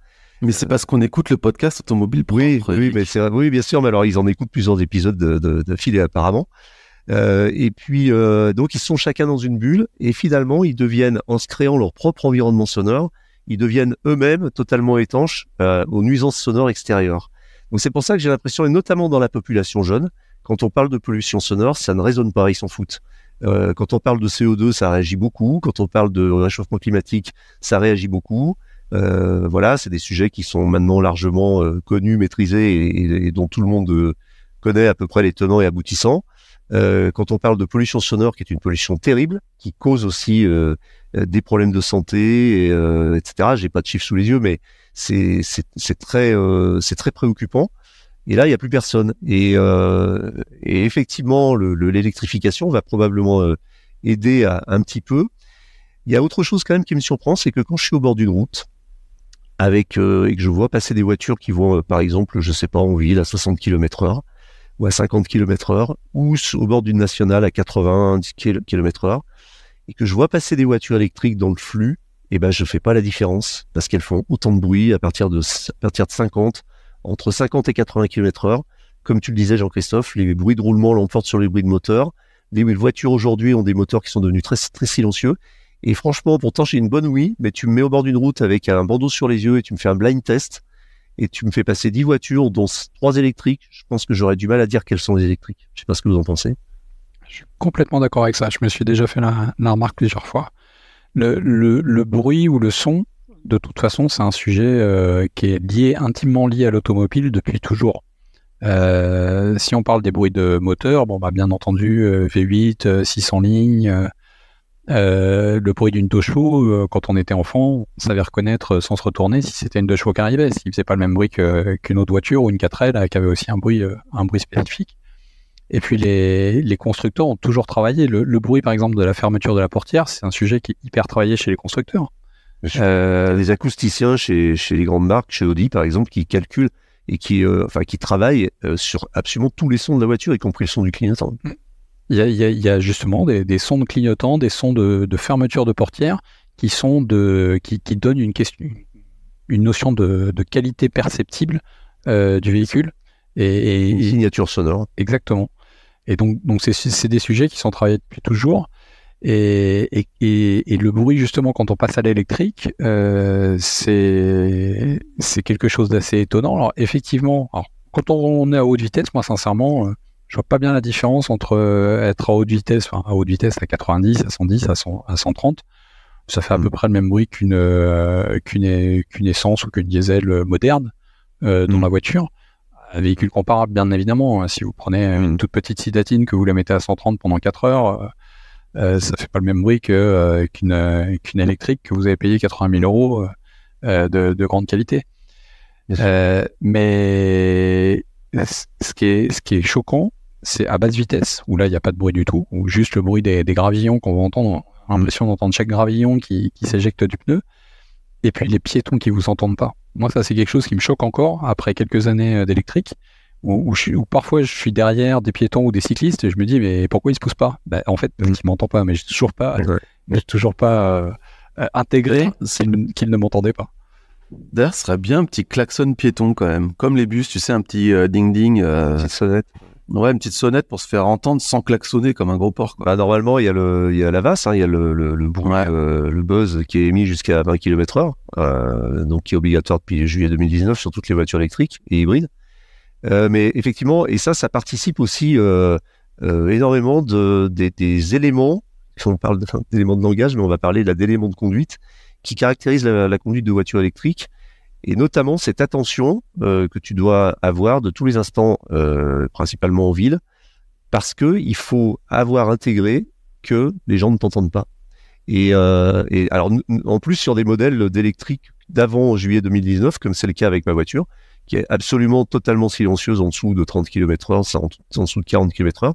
Mais c'est parce qu'on écoute le podcast automobile propre. Oui, mais c'est vrai, oui, bien sûr, mais alors ils en écoutent plusieurs épisodes d'affilée apparemment. Et puis donc ils sont chacun dans une bulle et finalement ils deviennent, en se créant leur propre environnement sonore, ils deviennent eux-mêmes totalement étanches aux nuisances sonores extérieures. Donc c'est pour ça que j'ai l'impression, et notamment dans la population jeune, quand on parle de pollution sonore, ça ne résonne pas, ils s'en foutent. Quand on parle de CO2, ça réagit beaucoup. Quand on parle de réchauffement climatique, ça réagit beaucoup. Voilà, c'est des sujets qui sont maintenant largement connus, maîtrisés et dont tout le monde connaît à peu près les tenants et aboutissants. Quand on parle de pollution sonore, qui est une pollution terrible, qui cause aussi des problèmes de santé, etc. J'ai pas de chiffres sous les yeux, mais c'est très préoccupant. Et là, il y a plus personne. Et effectivement, l'électrification va probablement aider un petit peu. Il y a autre chose quand même qui me surprend, c'est que quand je suis au bord d'une route, et que je vois passer des voitures qui vont, par exemple, je sais pas, en ville à 60 km/h, ou à 50 km/h, ou au bord d'une nationale à 80 km/h, et que je vois passer des voitures électriques dans le flux, et ben je fais pas la différence parce qu'elles font autant de bruit à partir de 50, entre 50 et 80 km/h. Comme tu le disais, Jean-Christophe, les bruits de roulement l'emportent sur les bruits de moteur. Les voitures aujourd'hui ont des moteurs qui sont devenus très, très silencieux. Et franchement, pourtant, j'ai une bonne ouïe, mais tu me mets au bord d'une route avec un bandeau sur les yeux et tu me fais un blind test et tu me fais passer 10 voitures, dont 3 électriques. Je pense que j'aurais du mal à dire quelles sont les électriques. Je sais pas ce que vous en pensez. Je suis complètement d'accord avec ça. Je me suis déjà fait la remarque plusieurs fois. Le bruit ou le son, de toute façon, c'est un sujet qui est intimement lié à l'automobile depuis toujours. Si on parle des bruits de moteur, bien entendu, V8, 600 lignes, le bruit d'une 2 chevaux, quand on était enfant, on savait reconnaître sans se retourner si c'était une 2 chevaux qui arrivait, s'il faisait pas le même bruit qu'une autre voiture ou une 4L qui avait aussi un bruit spécifique. Et puis les constructeurs ont toujours travaillé. Le bruit, par exemple, de la fermeture de la portière, c'est un sujet qui est hyper travaillé chez les constructeurs. Les acousticiens chez les grandes marques, chez Audi par exemple, qui calculent et qui travaillent sur absolument tous les sons de la voiture, y compris le son du clignotant. Il y a justement des sons de clignotant, des sons de fermeture de portière qui donnent une notion de qualité perceptible du véhicule. Et une signature sonore. Exactement. Et donc c'est des sujets qui sont travaillés depuis toujours. Et le bruit, justement, quand on passe à l'électrique, c'est quelque chose d'assez étonnant. Alors, effectivement, quand on est à haute vitesse, moi, sincèrement, je vois pas bien la différence entre être à haute vitesse à 90, à 110, à 130. Ça fait à peu près le même bruit qu'une essence ou qu'une diesel moderne dans la voiture. Un véhicule comparable, bien évidemment. Si vous prenez une toute petite citadine que vous la mettez à 130 pendant 4 heures, ça fait pas le même bruit qu'une électrique que vous avez payé 80 000 euros de grande qualité. Mais ce qui est choquant, c'est à basse vitesse, où là il n'y a pas de bruit du tout, ou juste le bruit des gravillons qu'on va entendre, on a l'impression d'entendre chaque gravillon qui s'éjecte du pneu, et puis les piétons qui vous entendent pas. Moi, ça c'est quelque chose qui me choque encore après quelques années d'électrique, où parfois je suis derrière des piétons ou des cyclistes et je me dis mais pourquoi ils se poussent pas ? En fait, ils m'entendent pas, mais j'ai toujours pas intégré qu'ils ne m'entendaient pas. D'ailleurs, ce serait bien un petit klaxon piéton quand même, comme les bus, tu sais, un petit ding-ding, petite sonnette. Ouais, une petite sonnette pour se faire entendre sans klaxonner comme un gros porc, quoi. Normalement, il y a la VAS, il y a le bruit, le buzz qui est émis jusqu'à 20 km/h, donc qui est obligatoire depuis juillet 2019 sur toutes les voitures électriques et hybrides. Mais effectivement, et ça participe aussi énormément des éléments. On parle d'éléments de langage, mais on va parler d'éléments de conduite qui caractérisent la conduite de voiture électrique, et notamment cette attention que tu dois avoir de tous les instants, principalement en ville, parce que il faut avoir intégré que les gens ne t'entendent pas. Et alors, en plus, sur des modèles d'électrique d'avant juillet 2019, comme c'est le cas avec ma voiture, qui est absolument totalement silencieuse en dessous de 30 km/h, en dessous de 40 km/h.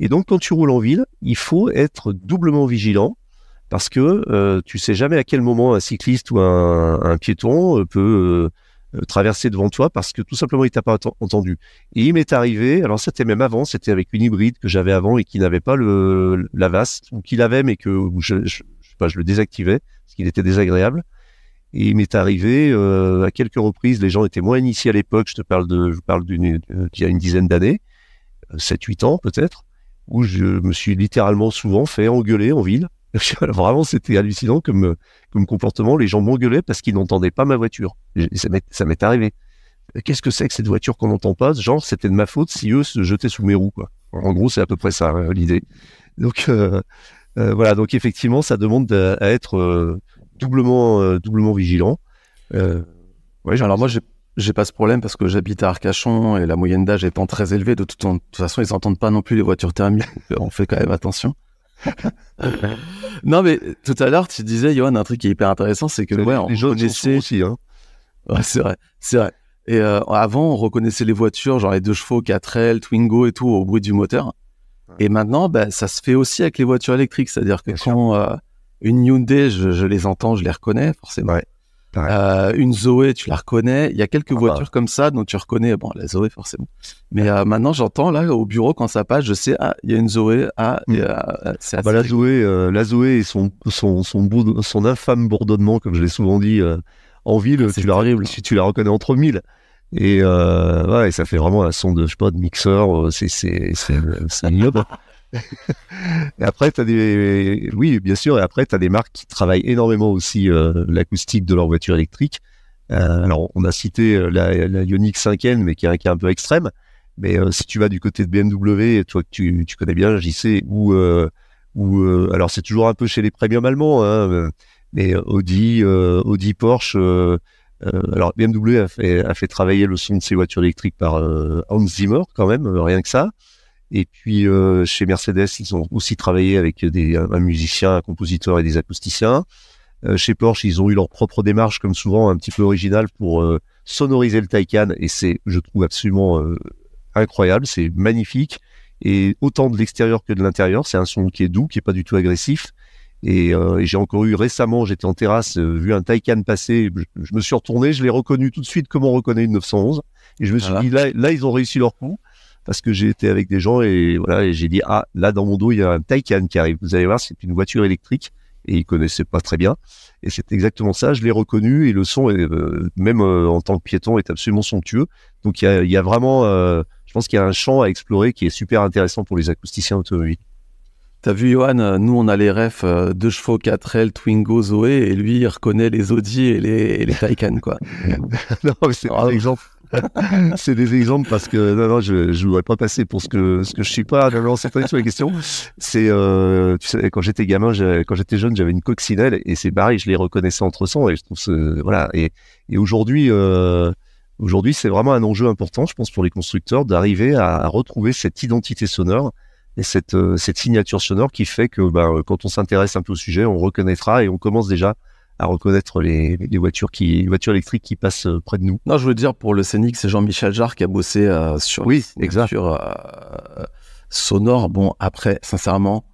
Et donc, quand tu roules en ville, il faut être doublement vigilant parce que tu sais jamais à quel moment un cycliste ou un piéton peut traverser devant toi parce que tout simplement il t'a pas entendu. Et il m'est arrivé, alors c'était même avant, c'était avec une hybride que j'avais avant et qui n'avait pas la VAS, ou qui l'avait mais que je le désactivais parce qu'il était désagréable. Et il m'est arrivé à quelques reprises, les gens étaient moins initiés à l'époque, je parle d'il y a une dizaine d'années, 7-8 ans peut-être, où je me suis littéralement souvent fait engueuler en ville. Vraiment, c'était hallucinant comme comportement. Les gens m'engueulaient parce qu'ils n'entendaient pas ma voiture. Et ça m'est arrivé. Qu'est-ce que c'est que cette voiture qu'on n'entend pas ? Genre, c'était de ma faute si eux se jetaient sous mes roues, quoi. En gros, c'est à peu près ça, l'idée. Donc, voilà. Donc, effectivement, ça demande à être doublement vigilant. Alors moi, j'ai pas ce problème parce que j'habite à Arcachon et la moyenne d'âge étant très élevée, de toute façon, ils n'entendent pas non plus les voitures thermiques. On fait quand même attention. Non, mais tout à l'heure, tu disais, Johan, un truc qui est hyper intéressant, c'est que les jeunes connaissaient aussi. Ouais, c'est vrai. Et avant, on reconnaissait les voitures, genre les 2 chevaux, 4L, Twingo et tout, au bruit du moteur. Ouais. Et maintenant, ça se fait aussi avec les voitures électriques, c'est-à-dire que quand une Hyundai, je les entends, je les reconnais, forcément. Ouais. Une Zoé, tu la reconnais. Il y a quelques voitures comme ça dont tu reconnais, bon, la Zoé forcément. Mais maintenant, j'entends là au bureau quand ça passe, je sais, il y a une Zoé. C'est assez la Zoé et son infâme bourdonnement, comme je l'ai souvent dit, en ville, tu la reconnais entre mille. Et ça fait vraiment un son de, je sais pas, de mixeur. C'est ignoble. Et après, bien sûr. Et après, t'as des marques qui travaillent énormément aussi l'acoustique de leur voiture électrique. Alors, on a cité la Ioniq 5N, mais qui est un peu extrême. Mais si tu vas du côté de BMW, toi que tu connais bien, JC, alors c'est toujours un peu chez les premium allemands, hein, mais Audi, Porsche. Alors BMW a fait travailler le son de ses voitures électriques par Hans Zimmer quand même, rien que ça. Et puis chez Mercedes, ils ont aussi travaillé avec un musicien, un compositeur et des acousticiens. Chez Porsche, ils ont eu leur propre démarche, comme souvent, un petit peu originale pour sonoriser le Taycan. Et c'est, je trouve, absolument incroyable. C'est magnifique. Et autant de l'extérieur que de l'intérieur, c'est un son qui est doux, qui est pas du tout agressif. Et j'ai encore eu récemment, j'étais en terrasse, vu un Taycan passer, je me suis retourné, je l'ai reconnu tout de suite comme on reconnaît une 911. Et je me suis dit, là, ils ont réussi leur coup. Parce que j'ai été avec des gens et voilà, et j'ai dit, là, dans mon dos, il y a un Taycan qui arrive. Vous allez voir, c'est une voiture électrique. Et ils connaissaient pas très bien. Et c'est exactement ça. Je l'ai reconnu et le son, même en tant que piéton, est absolument somptueux. Donc il y a vraiment, je pense qu'il y a un champ à explorer qui est super intéressant pour les acousticiens automobiles. T'as vu, Johan, nous on a les refs 2 chevaux 4L, Twingo, Zoé, et lui il reconnaît les Audi et les Taycan, quoi. Non, mais c'est des exemples. C'est des exemples parce que non, je voudrais pas passer pour ce que je suis pas. Non, c'est pas du tout la question. C'est tu sais, quand j'étais gamin, quand j'étais jeune, j'avais une coccinelle et c'est pareil, je les reconnaissais entre sons et je trouve voilà. Et aujourd'hui, c'est vraiment un enjeu important, je pense, pour les constructeurs d'arriver à retrouver cette identité sonore et cette signature sonore qui fait que quand on s'intéresse un peu au sujet, on reconnaîtra et on commence déjà à reconnaître les voitures électriques qui passent près de nous. Non, je veux dire, pour le Scénic, c'est Jean-Michel Jarre qui a bossé sur les voitures sonores. Bon, après, sincèrement,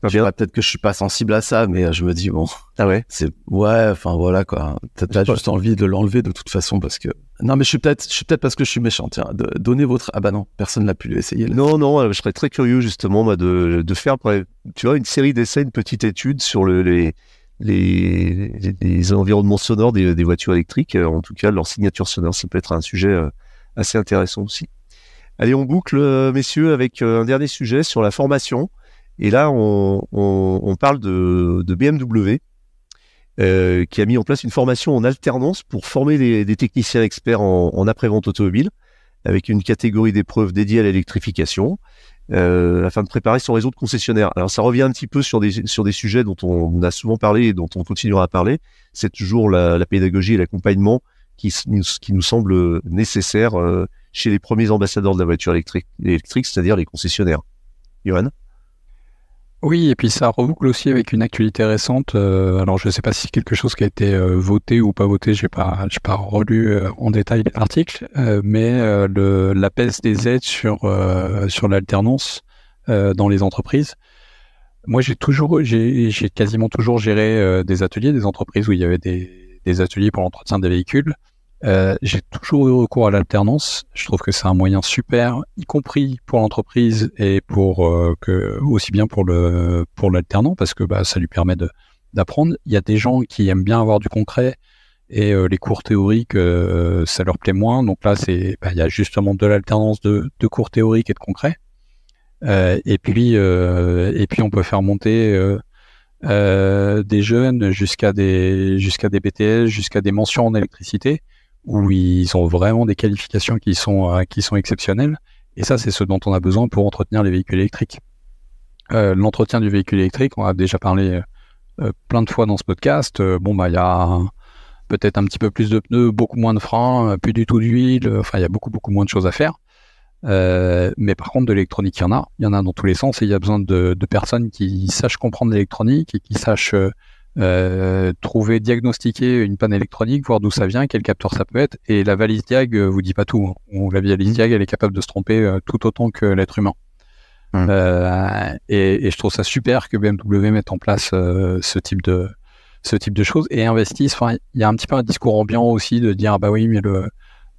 peut-être que je suis pas sensible à ça, mais je me dis, bon, enfin voilà, quoi. T'as juste envie de l'enlever de toute façon parce que... Non, mais je suis peut-être parce que je suis méchant, tiens, donner votre... Ah bah non, personne l'a pu essayer. Là. Non, je serais très curieux, justement, moi, de faire, tu vois, une série d'essais, une petite étude sur les environnements sonores des voitures électriques, en tout cas leur signature sonore, ça peut être un sujet assez intéressant aussi. Allez, on boucle, messieurs, avec un dernier sujet sur la formation. Et là, on parle de BMW, qui a mis en place une formation en alternance pour former des techniciens experts en après-vente automobile, avec une catégorie d'épreuves dédiée à l'électrification, afin de préparer son réseau de concessionnaires. Alors ça revient un petit peu sur des sujets dont on a souvent parlé et dont on continuera à parler. C'est toujours la pédagogie et l'accompagnement qui nous semble nécessaire chez les premiers ambassadeurs de la voiture électrique, c'est-à-dire les concessionnaires. Johan ? Oui, et puis ça reboucle aussi avec une actualité récente. Alors je ne sais pas si c'est quelque chose qui a été voté ou pas voté, j'ai pas relu en détail l'article, mais l'apaise des aides sur l'alternance dans les entreprises. Moi j'ai quasiment toujours géré des ateliers, des entreprises où il y avait des ateliers pour l'entretien des véhicules. J'ai toujours eu recours à l'alternance. Je trouve que c'est un moyen super, y compris pour l'entreprise et aussi bien pour l'alternant, parce que ça lui permet d'apprendre. Il y a des gens qui aiment bien avoir du concret et les cours théoriques, ça leur plaît moins. Donc là, il y a justement de l'alternance de cours théoriques et de concret. Et puis on peut faire monter des jeunes jusqu'à des BTS, jusqu'à des mentions en électricité, où ils ont vraiment des qualifications qui sont exceptionnelles. Et ça, c'est ce dont on a besoin pour entretenir les véhicules électriques. L'entretien du véhicule électrique, on a déjà parlé plein de fois dans ce podcast. Il y a peut-être un petit peu plus de pneus, beaucoup moins de freins, plus du tout d'huile. Enfin, il y a beaucoup moins de choses à faire. Mais par contre, de l'électronique, il y en a dans tous les sens, et il y a besoin de personnes qui sachent comprendre l'électronique et qui sachent diagnostiquer une panne électronique, voir d'où ça vient, quel capteur ça peut être. Et la valise Diag vous dit pas tout. La valise Diag, elle est capable de se tromper tout autant que l'être humain. Et je trouve ça super que BMW mette en place ce type de ce type de choses et investissent. Enfin, il y a un petit peu un discours ambiant aussi de dire, bah oui, mais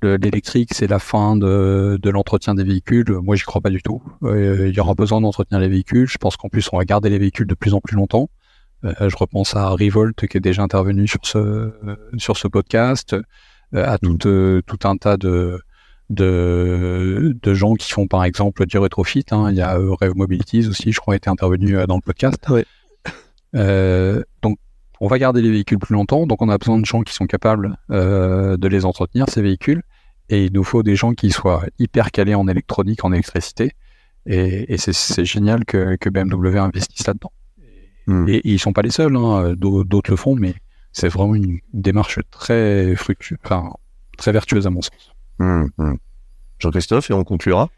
l'électrique, c'est la fin de l'entretien des véhicules. Moi, j'y crois pas du tout. Il y aura besoin d'entretenir les véhicules. Je pense qu'en plus, on va garder les véhicules de plus en plus longtemps. Je repense à Revolt qui est déjà intervenu sur ce podcast, à tout un tas de gens qui font par exemple du rétrofit. Il y a Rev Mobilities aussi, je crois, a été intervenu dans le podcast. Ouais. Donc, on va garder les véhicules plus longtemps, donc on a besoin de gens qui sont capables de les entretenir, ces véhicules, et il nous faut des gens qui soient hyper calés en électronique, en électricité, et c'est génial que BMW investisse là-dedans. Et ils sont pas les seuls, d'autres le font, mais c'est vraiment une démarche très très vertueuse à mon sens. Jean-Christophe, et on conclura.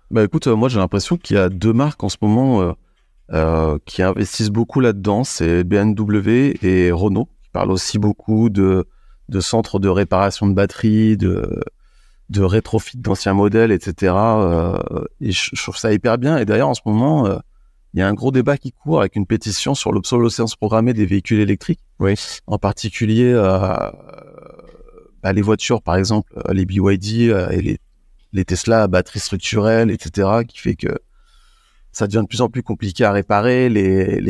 Bah écoute, moi j'ai l'impression qu'il y a 2 marques en ce moment qui investissent beaucoup là-dedans, c'est BMW et Renault, qui parlent aussi beaucoup de centres de réparation de batteries, de rétrofit d'anciens modèles, etc. Et je trouve ça hyper bien. Et d'ailleurs, en ce moment, il y a un gros débat qui court avec une pétition sur l'obsolescence programmée des véhicules électriques. Oui. En particulier, les voitures, par exemple, les BYD et les Tesla à batterie structurelle, etc., qui fait que ça devient de plus en plus compliqué à réparer. Les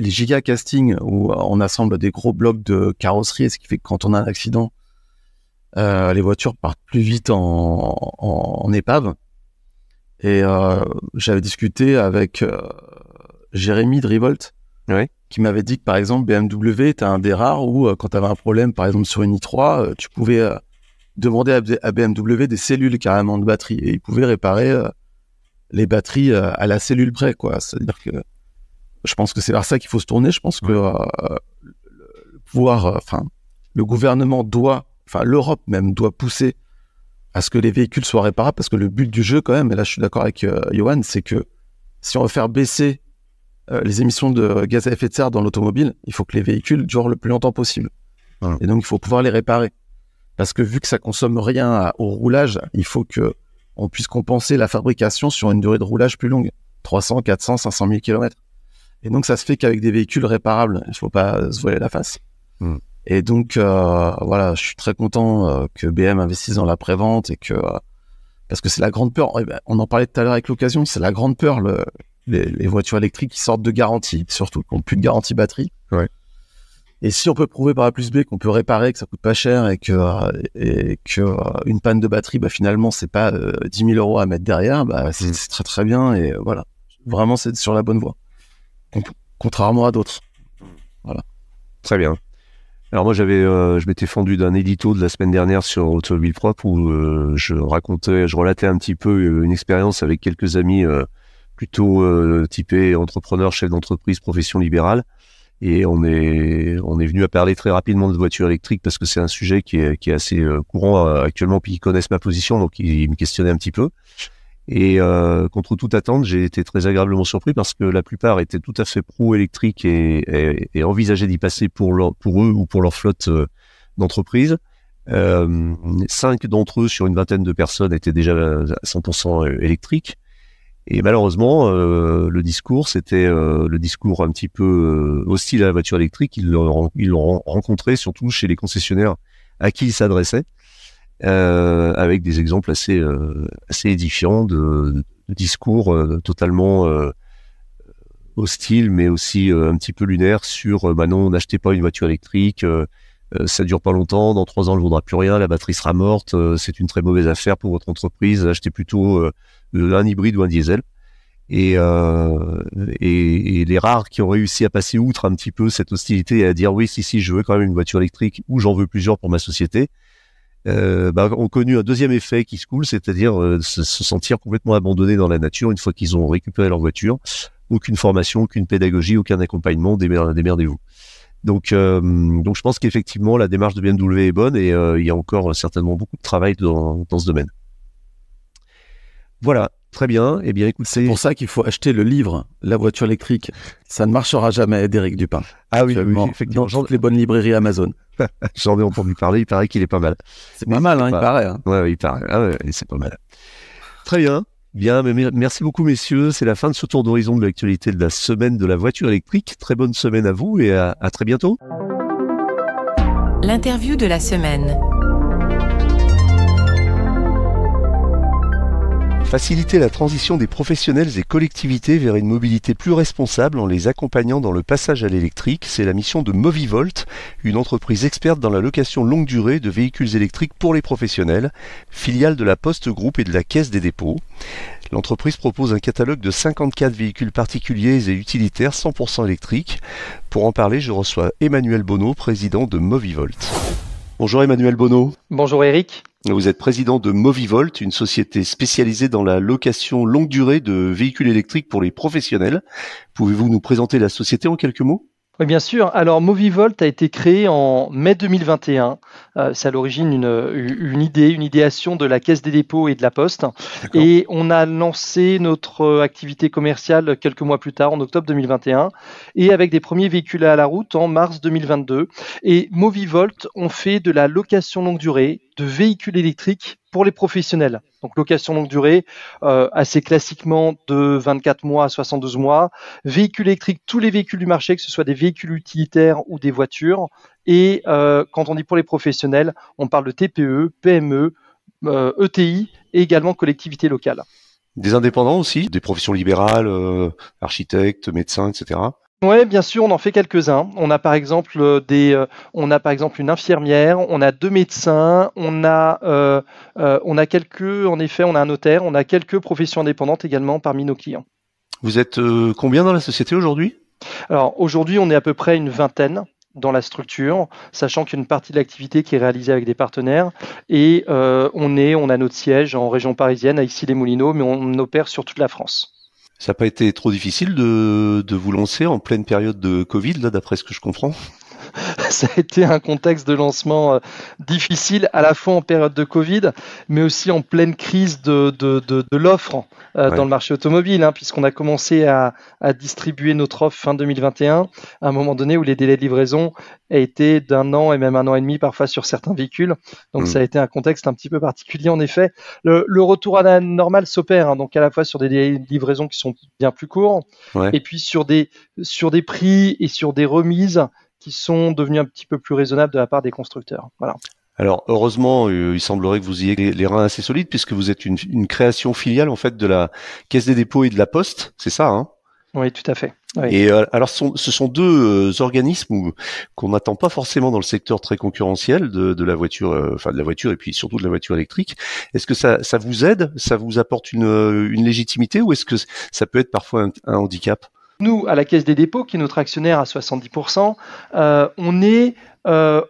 giga castings où on assemble des gros blocs de carrosserie, ce qui fait que quand on a un accident, les voitures partent plus vite en épave. Et j'avais discuté avec Jérémy de Revolt, qui m'avait dit que par exemple BMW était un des rares où quand tu avais un problème par exemple sur une i3, tu pouvais demander à BMW des cellules carrément de batterie, et ils pouvaient réparer les batteries à la cellule près, quoi. C'est-à-dire que je pense que c'est vers ça qu'il faut se tourner. Je pense que le gouvernement l'Europe même doit pousser à ce que les véhicules soient réparables, parce que le but du jeu quand même, et là je suis d'accord avec Johan, c'est que si on veut faire baisser les émissions de gaz à effet de serre dans l'automobile, il faut que les véhicules durent le plus longtemps possible. Et donc il faut pouvoir les réparer. Parce que vu que ça consomme rien au roulage, il faut que on puisse compenser la fabrication sur une durée de roulage plus longue. 300, 400, 500 000 km. Et donc ça se fait qu'avec des véhicules réparables. Il ne faut pas se voiler la face. Et donc, je suis très content que BM investisse dans la prévente, et parce que c'est la grande peur. On en parlait tout à l'heure avec l'occasion, c'est la grande peur, les voitures électriques qui sortent de garantie, surtout qui n'ont plus de garantie batterie. Ouais. Et si on peut prouver par A plus B qu'on peut réparer, que ça coûte pas cher, et que une panne de batterie, finalement, c'est pas 10 000 € à mettre derrière, c'est très très bien. Et voilà, vraiment, c'est sur la bonne voie. Donc, contrairement à d'autres. Voilà. Très bien. Alors moi je m'étais fendu d'un édito de la semaine dernière sur Automobile Propre où je relatais un petit peu une expérience avec quelques amis plutôt typés entrepreneurs, chefs d'entreprise, profession libérale, et on est venu à parler très rapidement de voitures électriques parce que c'est un sujet qui est assez courant actuellement, puis ils connaissent ma position, donc ils me questionnaient un petit peu. Et contre toute attente, j'ai été très agréablement surpris parce que la plupart étaient tout à fait pro-électrique et envisageaient d'y passer pour eux ou pour leur flotte d'entreprise. 5 d'entre eux sur une vingtaine de personnes étaient déjà à 100% électriques. Et malheureusement, le discours, c'était le discours un petit peu hostile à la voiture électrique. Ils l'ont rencontré surtout chez les concessionnaires à qui ils s'adressaient. Avec des exemples assez édifiants de discours totalement hostiles, mais aussi un petit peu lunaires sur non, n'achetez pas une voiture électrique, ça dure pas longtemps, dans 3 ans elle ne vaudra plus rien, la batterie sera morte, c'est une très mauvaise affaire pour votre entreprise, achetez plutôt un hybride ou un diesel. Et les rares qui ont réussi à passer outre un petit peu cette hostilité et à dire oui, si, je veux quand même une voiture électrique ou j'en veux plusieurs pour ma société, ont connu un deuxième effet qui se coule, c'est-à-dire se sentir complètement abandonnés dans la nature une fois qu'ils ont récupéré leur voiture. Aucune formation, aucune pédagogie, aucun accompagnement, démerdez-vous. Donc je pense qu'effectivement la démarche de BMW est bonne, et il y a encore certainement beaucoup de travail dans ce domaine. Voilà, très bien. Eh bien, écoutez, c'est pour ça qu'il faut acheter le livre La voiture électrique. Ça ne marchera jamais, d'Éric Dupin. Ah oui, effectivement. Dans toutes les bonnes librairies Amazon. J'en ai entendu parler, il paraît qu'il est pas mal. C'est pas mal, il paraît. Ouais, il paraît. Ah ouais, c'est pas mal. Très bien. Bien, mais merci beaucoup messieurs. C'est la fin de ce tour d'horizon de l'actualité de la semaine de la voiture électrique. Très bonne semaine à vous et à très bientôt. L'interview de la semaine. Faciliter la transition des professionnels et collectivités vers une mobilité plus responsable en les accompagnant dans le passage à l'électrique, c'est la mission de Movivolt, une entreprise experte dans la location longue durée de véhicules électriques pour les professionnels, filiale de la Poste Group et de la Caisse des dépôts. L'entreprise propose un catalogue de 54 véhicules particuliers et utilitaires 100% électriques. Pour en parler, je reçois Emmanuel Bonneau, président de Movivolt. Bonjour Emmanuel Bonneau. Bonjour Eric. Vous êtes président de Movivolt, une société spécialisée dans la location longue durée de véhicules électriques pour les professionnels. Pouvez-vous nous présenter la société en quelques mots ? Oui, bien sûr. Alors, Movivolt a été créé en mai 2021. C'est à l'origine une idéation de la Caisse des dépôts et de la Poste. D'accord. Et on a lancé notre activité commerciale quelques mois plus tard, en octobre 2021, et avec des premiers véhicules à la route en mars 2022. Et Movivolt, on fait de la location longue durée de véhicules électriques pour les professionnels. Donc location longue durée, assez classiquement de 24 mois à 72 mois. Véhicules électriques, tous les véhicules du marché, que ce soit des véhicules utilitaires ou des voitures. Et quand on dit pour les professionnels, on parle de TPE, PME, ETI et également collectivités locales. Des indépendants aussi, des professions libérales, architectes, médecins, etc. Oui, bien sûr, on en fait quelques-uns. On a par exemple une infirmière, on a 2 médecins, on a un notaire, on a quelques professions indépendantes également parmi nos clients. Vous êtes combien dans la société aujourd'hui ? Alors aujourd'hui, on est à peu près une vingtaine dans la structure, sachant qu'il y a une partie de l'activité qui est réalisée avec des partenaires. Et on a notre siège en région parisienne, à Issy-les-Moulineaux, mais on opère sur toute la France. Ça n'a pas été trop difficile de vous lancer en pleine période de Covid, là, d'après ce que je comprends ? Ça a été un contexte de lancement difficile, à la fois en période de Covid, mais aussi en pleine crise de l'offre dans le marché automobile, puisqu'on a commencé à distribuer notre offre fin 2021, à un moment donné où les délais de livraison étaient d'1 an et même 1 an et demi parfois sur certains véhicules. Donc ça a été un contexte un petit peu particulier en effet. Le retour à la normale s'opère, donc à la fois sur des délais de livraison qui sont bien plus courts, et puis sur des prix et sur des remises qui sont devenus un petit peu plus raisonnables de la part des constructeurs. Voilà. Alors heureusement, il semblerait que vous ayez les reins assez solides puisque vous êtes une création filiale en fait de la Caisse des dépôts et de la Poste, c'est ça hein ? Oui, tout à fait. Oui. Et alors ce sont deux organismes qu'on n'attend pas forcément dans le secteur très concurrentiel de la voiture, de la voiture et puis surtout de la voiture électrique. Est-ce que ça vous aide, ça vous apporte une légitimité ou est-ce que ça peut être parfois un handicap ? Nous, à la Caisse des dépôts, qui est notre actionnaire à 70%,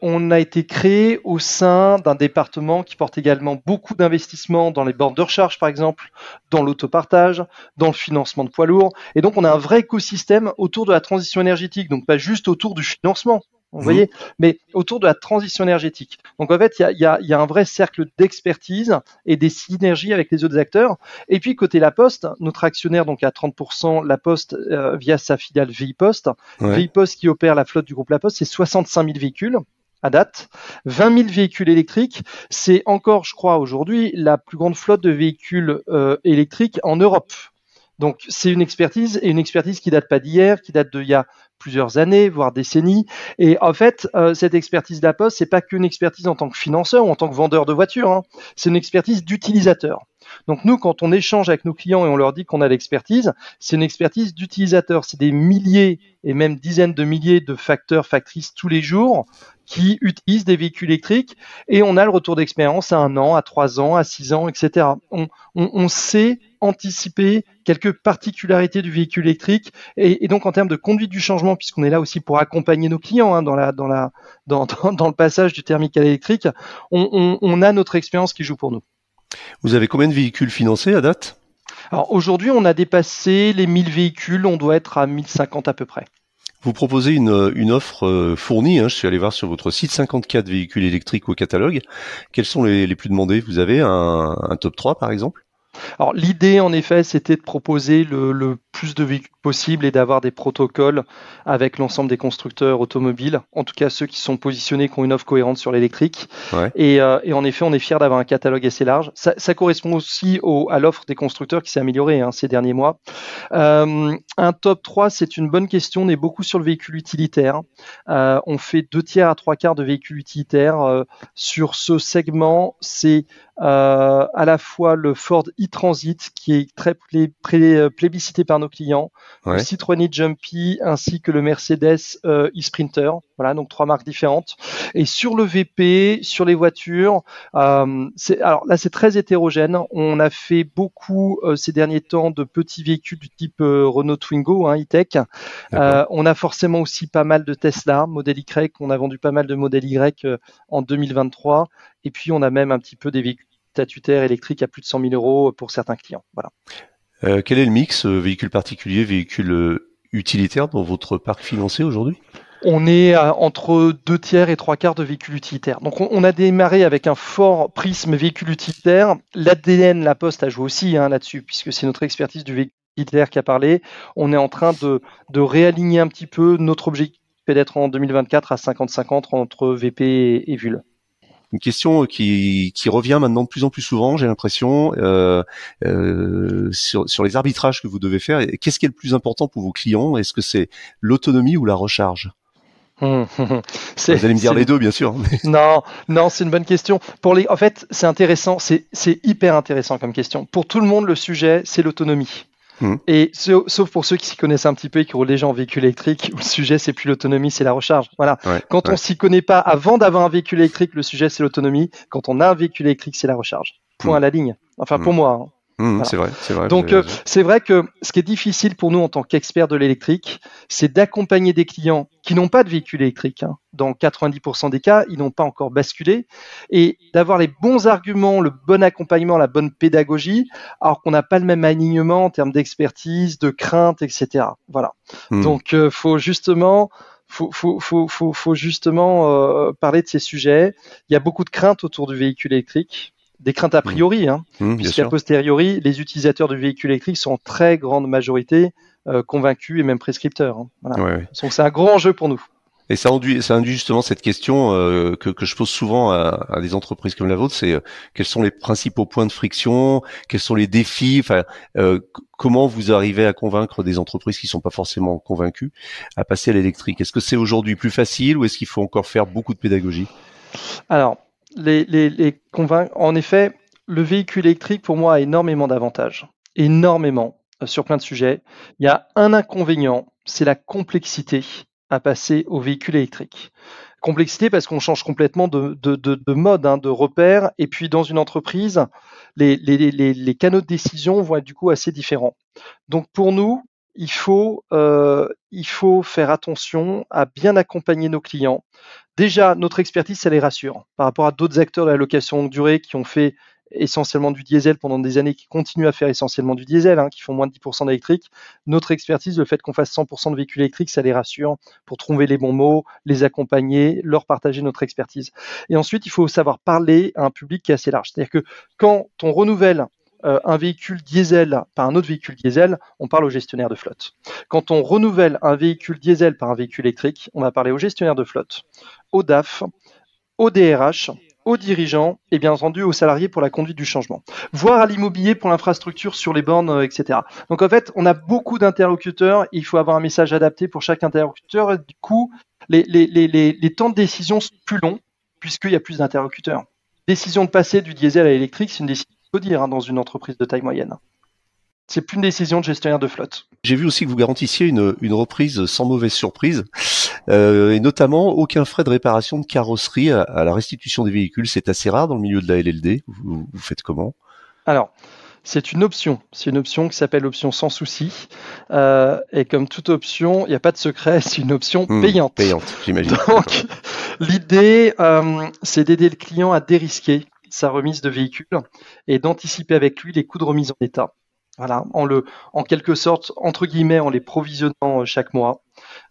on a été créé au sein d'un département qui porte également beaucoup d'investissements dans les bornes de recharge, par exemple, dans l'autopartage, dans le financement de poids lourds. Et donc, on a un vrai écosystème autour de la transition énergétique, donc pas juste autour du financement. Vous voyez, mais autour de la transition énergétique. Donc en fait, il y a un vrai cercle d'expertise et des synergies avec les autres acteurs. Et puis côté La Poste, notre actionnaire donc à 30%, La Poste via sa filiale VIPost. VIPost qui opère la flotte du groupe La Poste, c'est 65 000 véhicules à date, 20 000 véhicules électriques. C'est encore, je crois, aujourd'hui la plus grande flotte de véhicules électriques en Europe. Donc c'est une expertise qui date pas d'hier, qui date d'il y a plusieurs années, voire décennies. Et en fait, cette expertise de La Poste, c'est pas qu'une expertise en tant que financeur ou en tant que vendeur de voitures, c'est une expertise d'utilisateur. Donc nous, quand on échange avec nos clients et on leur dit qu'on a l'expertise, c'est une expertise d'utilisateur. C'est des milliers et même dizaines de milliers de facteurs, factrices tous les jours qui utilisent des véhicules électriques et on a le retour d'expérience à 1 an, à 3 ans, à 6 ans, etc. On sait anticiper quelques particularités du véhicule électrique et donc en termes de conduite du changement, puisqu'on est là aussi pour accompagner nos clients dans le passage du thermique à l'électrique, on a notre expérience qui joue pour nous. Vous avez combien de véhicules financés à date ? Alors aujourd'hui, on a dépassé les 1000 véhicules, on doit être à 1050 à peu près. Vous proposez une offre fournie, je suis allé voir sur votre site, 54 véhicules électriques au catalogue. Quels sont les plus demandés ? Vous avez un top 3 par exemple ? Alors l'idée en effet c'était de proposer le plus de véhicules possible et d'avoir des protocoles avec l'ensemble des constructeurs automobiles, en tout cas ceux qui sont positionnés, qui ont une offre cohérente sur l'électrique. Ouais. Et en effet on est fiers d'avoir un catalogue assez large. Ça correspond aussi à l'offre des constructeurs qui s'est améliorée ces derniers mois. Un top 3 c'est une bonne question, on est beaucoup sur le véhicule utilitaire. On fait 2/3 à 3/4 de véhicules utilitaires. Sur ce segment, c'est à la fois le Ford e-Transit qui est très plébiscité par nos clients, le Citroën e-Jumpy ainsi que le Mercedes e-Sprinter. Voilà, donc 3 marques différentes. Et sur le VP, sur les voitures, alors là c'est très hétérogène. On a fait beaucoup ces derniers temps de petits véhicules du type Renault Twingo, e-tech. On a forcément aussi pas mal de Tesla, Model Y. On a vendu pas mal de Model Y en 2023. Et puis on a même un petit peu des véhicules statutaires électriques à plus de 100 000 euros pour certains clients. Voilà. Quel est le mix véhicule particulier, véhicule utilitaire dans votre parc financier aujourd'hui ? On est entre 2/3 et 3/4 de véhicules utilitaires. Donc on a démarré avec un fort prisme véhicule utilitaire. L'ADN, La Poste a joué aussi là-dessus, puisque c'est notre expertise du véhicule utilitaire qui a parlé. On est en train de réaligner un petit peu. Notre objectif est d'être en 2024 à 50-50 entre VP et VUL. Une question qui revient maintenant de plus en plus souvent, j'ai l'impression, sur les arbitrages que vous devez faire. Qu'est-ce qui est le plus important pour vos clients ? Est-ce que c'est l'autonomie ou la recharge ? Vous allez me dire les deux, bien sûr. Non, c'est une bonne question. En fait, c'est intéressant, c'est hyper intéressant comme question. Pour tout le monde, le sujet, c'est l'autonomie. Et sauf pour ceux qui s'y connaissent un petit peu et qui roulent déjà en véhicule électrique, où le sujet c'est plus l'autonomie, c'est la recharge. Voilà. Quand on s'y connaît pas, avant d'avoir un véhicule électrique, le sujet c'est l'autonomie. Quand on a un véhicule électrique, c'est la recharge. Point à la ligne. Enfin pour moi. Voilà. C'est vrai. Donc c'est vrai que ce qui est difficile pour nous en tant qu'experts de l'électrique, c'est d'accompagner des clients qui n'ont pas de véhicule électrique. Dans 90% des cas, ils n'ont pas encore basculé, et d'avoir les bons arguments, le bon accompagnement, la bonne pédagogie, alors qu'on n'a pas le même alignement en termes d'expertise, de crainte, etc. Voilà. Donc faut justement parler de ces sujets. Il y a beaucoup de craintes autour du véhicule électrique. Des craintes a priori, puisqu'à posteriori, les utilisateurs du véhicule électrique sont en très grande majorité convaincus et même prescripteurs. Voilà. Donc c'est un grand enjeu pour nous. Et ça induit justement cette question que je pose souvent à des entreprises comme la vôtre, c'est quels sont les principaux points de friction, quels sont les défis, comment vous arrivez à convaincre des entreprises qui sont pas forcément convaincues à passer à l'électrique ? Est-ce que c'est aujourd'hui plus facile ou est-ce qu'il faut encore faire beaucoup de pédagogie ? Alors, les convaincre. En effet, le véhicule électrique, pour moi, a énormément d'avantages. Énormément, sur plein de sujets. Il y a un inconvénient, c'est la complexité à passer au véhicule électrique. Complexité parce qu'on change complètement de mode, de repère. Et puis, dans une entreprise, les canaux de décision vont être du coup assez différents. Donc, pour nous, il faut faire attention à bien accompagner nos clients. Déjà, notre expertise, ça les rassure par rapport à d'autres acteurs de la location longue durée qui ont fait essentiellement du diesel pendant des années, qui continuent à faire essentiellement du diesel, qui font moins de 10% d'électrique. Notre expertise, le fait qu'on fasse 100% de véhicules électriques, ça les rassure pour trouver les bons mots, les accompagner, leur partager notre expertise. Et ensuite, il faut savoir parler à un public qui est assez large. C'est-à-dire que quand on renouvelle un véhicule diesel par un autre véhicule diesel, on parle au gestionnaire de flotte. Quand on renouvelle un véhicule diesel par un véhicule électrique, on va parler au gestionnaire de flotte, au DAF, au DRH, aux dirigeants et bien entendu aux salariés pour la conduite du changement, voire à l'immobilier pour l'infrastructure sur les bornes, etc. Donc en fait, on a beaucoup d'interlocuteurs et il faut avoir un message adapté pour chaque interlocuteur. Et du coup, les temps de décision sont plus longs puisqu'il y a plus d'interlocuteurs. Décision de passer du diesel à l'électrique, c'est une décision dans une entreprise de taille moyenne. C'est plus une décision de gestionnaire de flotte. J'ai vu aussi que vous garantissiez une reprise sans mauvaise surprise, et notamment aucun frais de réparation de carrosserie à la restitution des véhicules. C'est assez rare dans le milieu de la LLD. Vous faites comment ? Alors, c'est une option. C'est une option qui s'appelle option sans souci. Et comme toute option, il n'y a pas de secret, c'est une option payante. Payante, j'imagine. Donc, l'idée, c'est d'aider le client à dérisquer sa remise de véhicule et d'anticiper avec lui les coûts de remise en état. Voilà, en quelque sorte, entre guillemets, en les provisionnant chaque mois.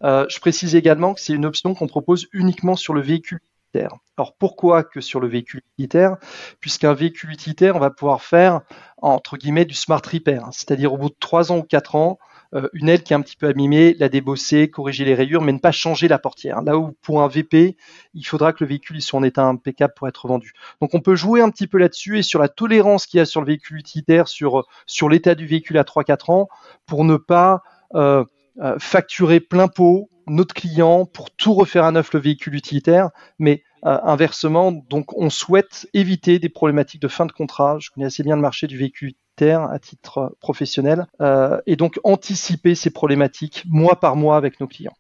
Je précise également que c'est une option qu'on propose uniquement sur le véhicule utilitaire. Alors pourquoi que sur le véhicule utilitaire? Puisqu'un véhicule utilitaire, on va pouvoir faire, entre guillemets, du smart repair, c'est-à-dire au bout de 3 ans ou 4 ans, une aile qui est un petit peu abîmée, la débosser, corriger les rayures, mais ne pas changer la portière. Là où pour un VP, il faudra que le véhicule soit en état impeccable pour être vendu. Donc on peut jouer un petit peu là-dessus et sur la tolérance qu'il y a sur le véhicule utilitaire, sur l'état du véhicule à 3-4 ans, pour ne pas facturer plein pot notre client pour tout refaire à neuf le véhicule utilitaire, mais inversement, donc on souhaite éviter des problématiques de fin de contrat. Je connais assez bien le marché du véhicule utilitaire à titre professionnel et donc anticiper ces problématiques mois par mois avec nos clients.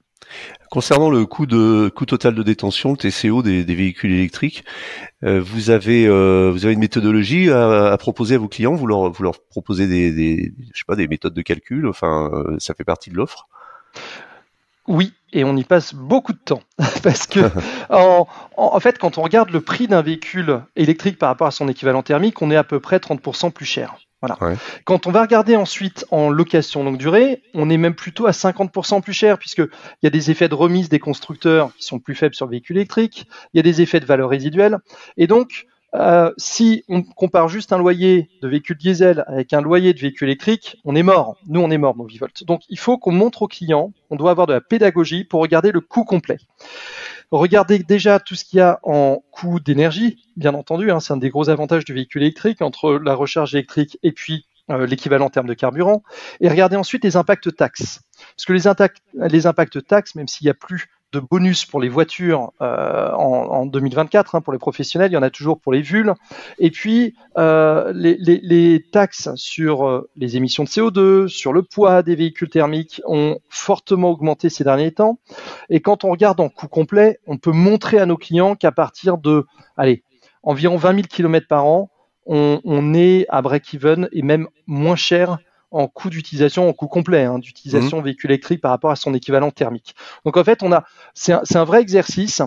Concernant le coût total de détention, le TCO des véhicules électriques, vous avez une méthodologie à proposer à vos clients. Vous leur proposez des méthodes de calcul. Enfin, ça fait partie de l'offre. Oui, et on y passe beaucoup de temps parce que en fait, quand on regarde le prix d'un véhicule électrique par rapport à son équivalent thermique, on est à peu près 30% plus cher. Voilà. Ouais. Quand on va regarder ensuite en location longue durée, on est même plutôt à 50% plus cher puisqu'il y a des effets de remise des constructeurs qui sont plus faibles sur le véhicule électrique, il y a des effets de valeur résiduelle. Et donc, si on compare juste un loyer de véhicule diesel avec un loyer de véhicule électrique, on est mort. Nous, on est mort, Movivolt. Donc, il faut qu'on montre aux clients, on doit avoir de la pédagogie pour regarder le coût complet. Regardez déjà tout ce qu'il y a en coût d'énergie, bien entendu, c'est un des gros avantages du véhicule électrique entre la recharge électrique et puis l'équivalent en termes de carburant. Et regardez ensuite les impacts taxes. Parce que les impacts taxes, même s'il n'y a plus de bonus pour les voitures en 2024, pour les professionnels, il y en a toujours pour les VUL. Et puis, les taxes sur les émissions de CO2, sur le poids des véhicules thermiques ont fortement augmenté ces derniers temps. Et quand on regarde en coût complet, on peut montrer à nos clients qu'à partir de, environ 20 000 km par an, on est à break-even et même moins cher en coût d'utilisation, en coût complet d'utilisation véhicule électrique par rapport à son équivalent thermique. Donc en fait, c'est un vrai exercice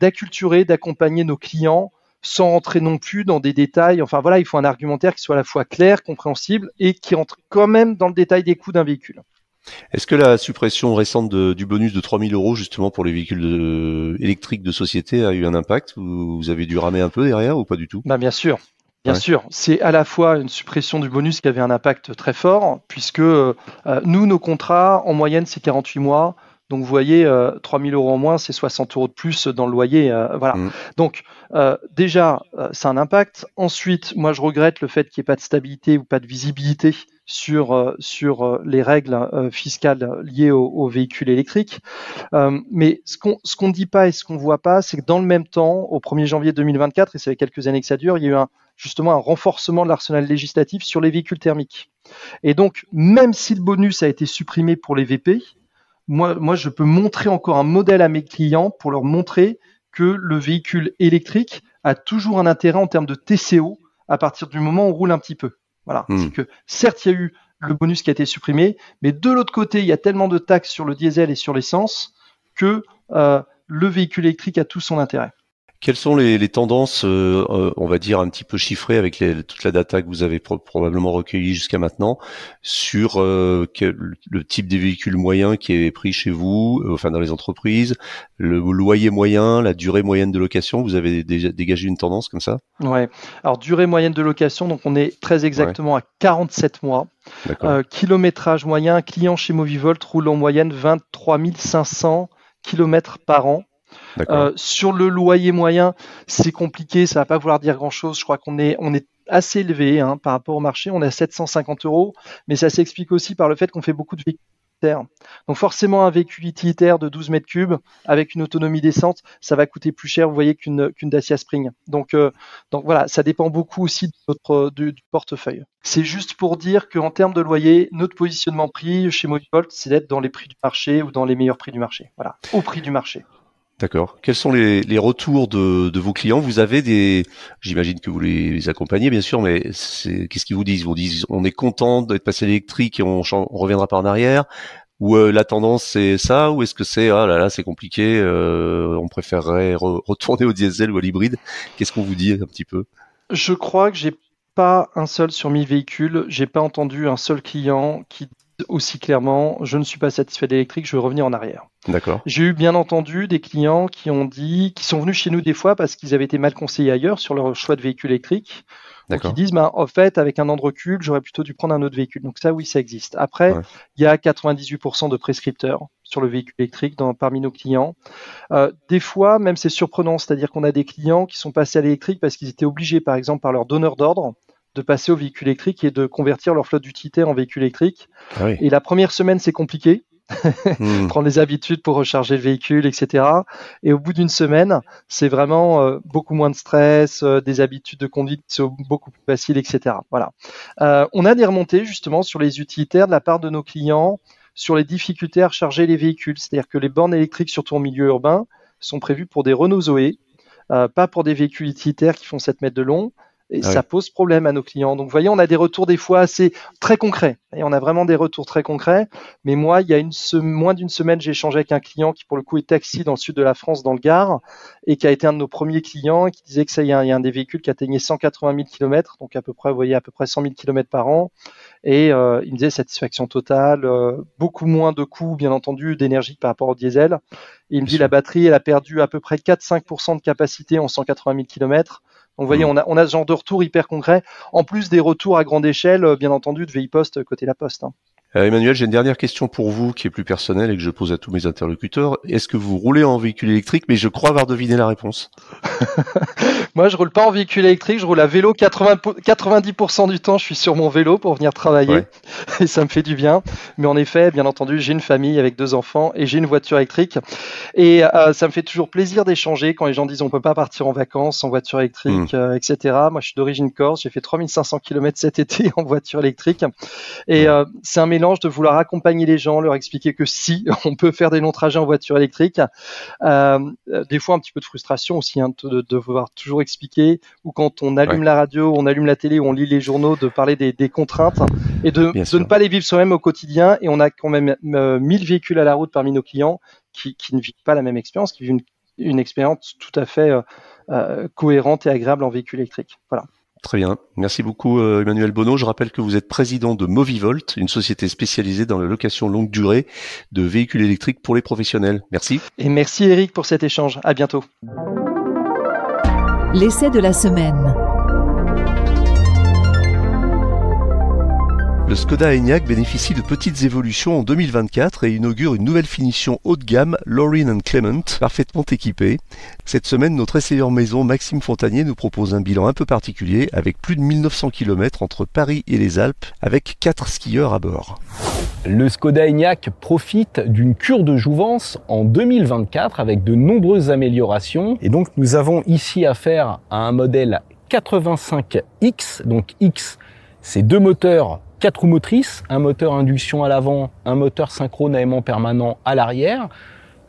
d'acculturer, d'accompagner nos clients sans rentrer non plus dans des détails. Enfin voilà, il faut un argumentaire qui soit à la fois clair, compréhensible et qui rentre quand même dans le détail des coûts d'un véhicule. Est-ce que la suppression récente du bonus de 3 000 € justement pour les véhicules électriques de société a eu un impact? Vous avez dû ramer un peu derrière ou pas du tout? Bien sûr. Bien sûr, c'est à la fois une suppression du bonus qui avait un impact très fort, puisque nous, nos contrats, en moyenne, c'est 48 mois. Donc, vous voyez, 3 000 € en moins, c'est 60 € de plus dans le loyer. Voilà. Donc, déjà, ça a un impact. Ensuite, moi, je regrette le fait qu'il n'y ait pas de stabilité ou pas de visibilité sur les règles fiscales liées aux véhicules électriques. Mais ce qu'on ne dit pas et ce qu'on ne voit pas, c'est que dans le même temps, au 1er janvier 2024, et ça fait quelques années que ça dure, il y a eu justement un renforcement de l'arsenal législatif sur les véhicules thermiques. Et donc, même si le bonus a été supprimé pour les VP, moi, je peux montrer encore un modèle à mes clients pour leur montrer que le véhicule électrique a toujours un intérêt en termes de TCO à partir du moment où on roule un petit peu. Voilà. C'est que certes, il y a eu le bonus qui a été supprimé, mais de l'autre côté, il y a tellement de taxes sur le diesel et sur l'essence que le véhicule électrique a tout son intérêt. Quelles sont les tendances, on va dire un petit peu chiffrées avec toute la data que vous avez probablement recueillie jusqu'à maintenant sur le type des véhicules moyens qui est pris chez vous, enfin dans les entreprises, le loyer moyen, la durée moyenne de location? Vous avez déjà dégagé une tendance comme ça? Ouais. Alors durée moyenne de location, donc on est très exactement à 47 mois. Kilométrage moyen, client chez Movivolt roule en moyenne 23 500 km par an. Sur le loyer moyen, c'est compliqué, ça va pas vouloir dire grand-chose. Je crois qu'on est assez élevé par rapport au marché. On est à 750 €, mais ça s'explique aussi par le fait qu'on fait beaucoup de véhicules utilitaires. Donc forcément, un véhicule utilitaire de 12 mètres cubes avec une autonomie décente, ça va coûter plus cher, vous voyez, qu'une Dacia Spring. Donc voilà, ça dépend beaucoup aussi du portefeuille. C'est juste pour dire qu'en termes de loyer, notre positionnement prix chez Movivolt, c'est d'être dans les prix du marché ou dans les meilleurs prix du marché. Voilà, au prix du marché. D'accord. Quels sont les retours de vos clients? Vous avez j'imagine que vous les accompagnez bien sûr, mais qu'est-ce qu'ils vous disent? Ils vous disent on est content d'être passé à l'électrique et on reviendra pas en arrière? Ou la tendance c'est ça? Ou est-ce que c'est ah là là c'est compliqué, on préférerait retourner au diesel ou à l'hybride? Qu'est-ce qu'on vous dit un petit peu? Je crois que j'ai pas un seul sur mes véhicules, j'ai pas entendu un seul client qui aussi clairement, je ne suis pas satisfait de l'électrique, je veux revenir en arrière. D'accord. J'ai eu bien entendu des clients qui sont venus chez nous des fois parce qu'ils avaient été mal conseillés ailleurs sur leur choix de véhicule électrique. Donc ils disent, en fait, avec un an de recul, j'aurais plutôt dû prendre un autre véhicule. Donc ça, oui, ça existe. Après, il y a 98% de prescripteurs sur le véhicule électrique parmi nos clients. Des fois, même c'est surprenant, c'est-à-dire qu'on a des clients qui sont passés à l'électrique parce qu'ils étaient obligés, par exemple, par leur donneur d'ordre, de passer au véhicule électrique et de convertir leur flotte utilitaire en véhicule électrique. Ah oui. Et la première semaine, c'est compliqué. Prendre les habitudes pour recharger le véhicule, etc. Et au bout d'une semaine, c'est vraiment beaucoup moins de stress, des habitudes de conduite qui sont beaucoup plus faciles, etc. Voilà. On a des remontées justement sur les utilitaires de la part de nos clients sur les difficultés à recharger les véhicules. C'est-à-dire que les bornes électriques, surtout en milieu urbain, sont prévues pour des Renault Zoé, pas pour des véhicules utilitaires qui font 7 mètres de long. Et ça pose problème à nos clients. Donc, vous voyez, on a des retours des fois assez très concrets. Et on a vraiment des retours très concrets. Mais moi, il y a moins d'une semaine, j'ai échangé avec un client qui, pour le coup, est taxi dans le sud de la France, dans le Gard, et qui a été un de nos premiers clients et qui disait que ça, il y a un des véhicules qui atteignait 180 000 km, donc à peu près, vous voyez, à peu près 100 000 km par an. Et il me disait satisfaction totale, beaucoup moins de coûts, bien entendu, d'énergie par rapport au diesel. Et il me dit la batterie, elle a perdu à peu près 4-5% de capacité en 180 000 km. Donc, vous voyez, on a ce genre de retour hyper concret, en plus des retours à grande échelle, bien entendu, de VIPost côté La Poste. Emmanuel, j'ai une dernière question pour vous qui est plus personnelle et que je pose à tous mes interlocuteurs. Est-ce que vous roulez en véhicule électrique? Mais je crois avoir deviné la réponse. Moi, je roule pas en véhicule électrique, je roule à vélo. 90% du temps, je suis sur mon vélo pour venir travailler et ça me fait du bien. Mais en effet, bien entendu, j'ai une famille avec 2 enfants et j'ai une voiture électrique. Et ça me fait toujours plaisir d'échanger quand les gens disent on peut pas partir en vacances en voiture électrique, etc. Moi, je suis d'origine corse, j'ai fait 3500 km cet été en voiture électrique. Et c'est un mélange de vouloir accompagner les gens, leur expliquer que si, on peut faire des longs trajets en voiture électrique. Des fois, un petit peu de frustration aussi, de devoir toujours expliquer, ou quand on allume la radio, on allume la télé, ou on lit les journaux, de parler des contraintes et de ne pas les vivre soi-même au quotidien. Et on a quand même 1000 véhicules à la route parmi nos clients qui ne vivent pas la même expérience, qui vivent une expérience tout à fait cohérente et agréable en véhicule électrique. Voilà. Très bien. Merci beaucoup Emmanuel Bonneau. Je rappelle que vous êtes président de Movivolt, une société spécialisée dans la location longue durée de véhicules électriques pour les professionnels. Merci. Et merci Eric pour cet échange. À bientôt. L'essai de la semaine. Le Skoda Enyaq bénéficie de petites évolutions en 2024 et inaugure une nouvelle finition haut de gamme Laurin & Clement, parfaitement équipée. Cette semaine, notre essayeur maison Maxime Fontanier nous propose un bilan un peu particulier avec plus de 1900 km entre Paris et les Alpes avec 4 skieurs à bord. Le Skoda Enyaq profite d'une cure de jouvence en 2024 avec de nombreuses améliorations. Et donc nous avons ici affaire à un modèle 85X. Donc X, c'est 2 moteurs 4 roues motrices, un moteur induction à l'avant, un moteur synchrone à aimant permanent à l'arrière,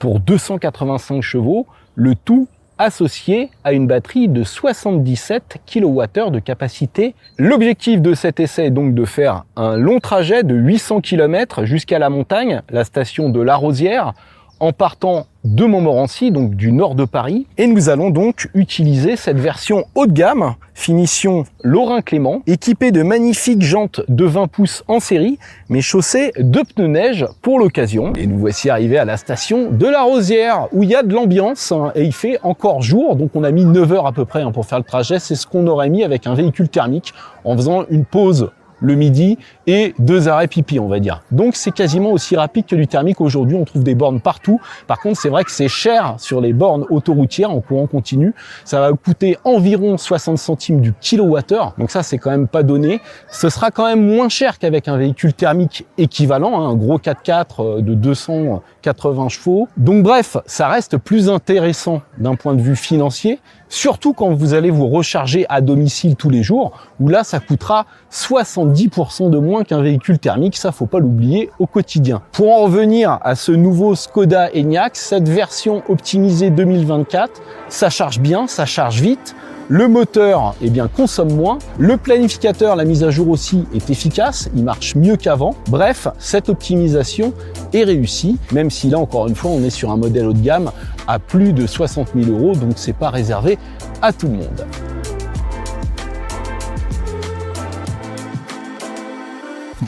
pour 285 chevaux, le tout associé à une batterie de 77 kWh de capacité. L'objectif de cet essai est donc de faire un long trajet de 800 km jusqu'à la montagne, la station de La Rosière, en partant de Montmorency, donc du nord de Paris. Et nous allons donc utiliser cette version haut de gamme, finition Laurin Clément, équipée de magnifiques jantes de 20 pouces en série, mais chaussée de pneus neige pour l'occasion. Et nous voici arrivés à la station de La Rosière, où il y a de l'ambiance, et il fait encore jour, donc on a mis 9 heures à peu près pour faire le trajet. C'est ce qu'on aurait mis avec un véhicule thermique, en faisant une pause le midi et 2 arrêts pipi, on va dire. Donc c'est quasiment aussi rapide que du thermique. Aujourd'hui, on trouve des bornes partout. Par contre, c'est vrai que c'est cher sur les bornes autoroutières en courant continu. Ça va coûter environ 60 centimes du kilowattheure. Donc ça, c'est quand même pas donné. Ce sera quand même moins cher qu'avec un véhicule thermique équivalent, un gros 4x4 de 280 chevaux. Donc bref, ça reste plus intéressant d'un point de vue financier, surtout quand vous allez vous recharger à domicile tous les jours, où là, ça coûtera 70% de moins qu'un véhicule thermique. Ça, faut pas l'oublier au quotidien. Pour en revenir à ce nouveau Skoda Enyaq, cette version optimisée 2024, ça charge bien, ça charge vite. Le moteur, eh bien, consomme moins. Le planificateur, la mise à jour aussi, est efficace. Il marche mieux qu'avant. Bref, cette optimisation est réussie, même si là, encore une fois, on est sur un modèle haut de gamme à plus de 60 000 €, donc c'est pas réservé à tout le monde.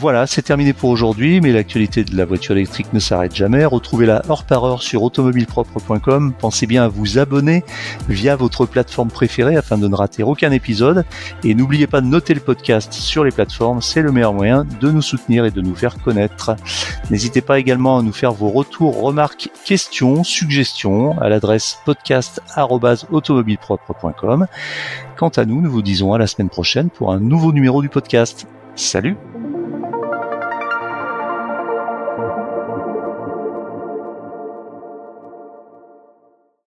Voilà, c'est terminé pour aujourd'hui, mais l'actualité de la voiture électrique ne s'arrête jamais. Retrouvez-la heure par heure sur automobilepropre.com. Pensez bien à vous abonner via votre plateforme préférée afin de ne rater aucun épisode. Et n'oubliez pas de noter le podcast sur les plateformes, c'est le meilleur moyen de nous soutenir et de nous faire connaître. N'hésitez pas également à nous faire vos retours, remarques, questions, suggestions à l'adresse podcast@automobilepropre.com. Quant à nous, nous vous disons à la semaine prochaine pour un nouveau numéro du podcast. Salut!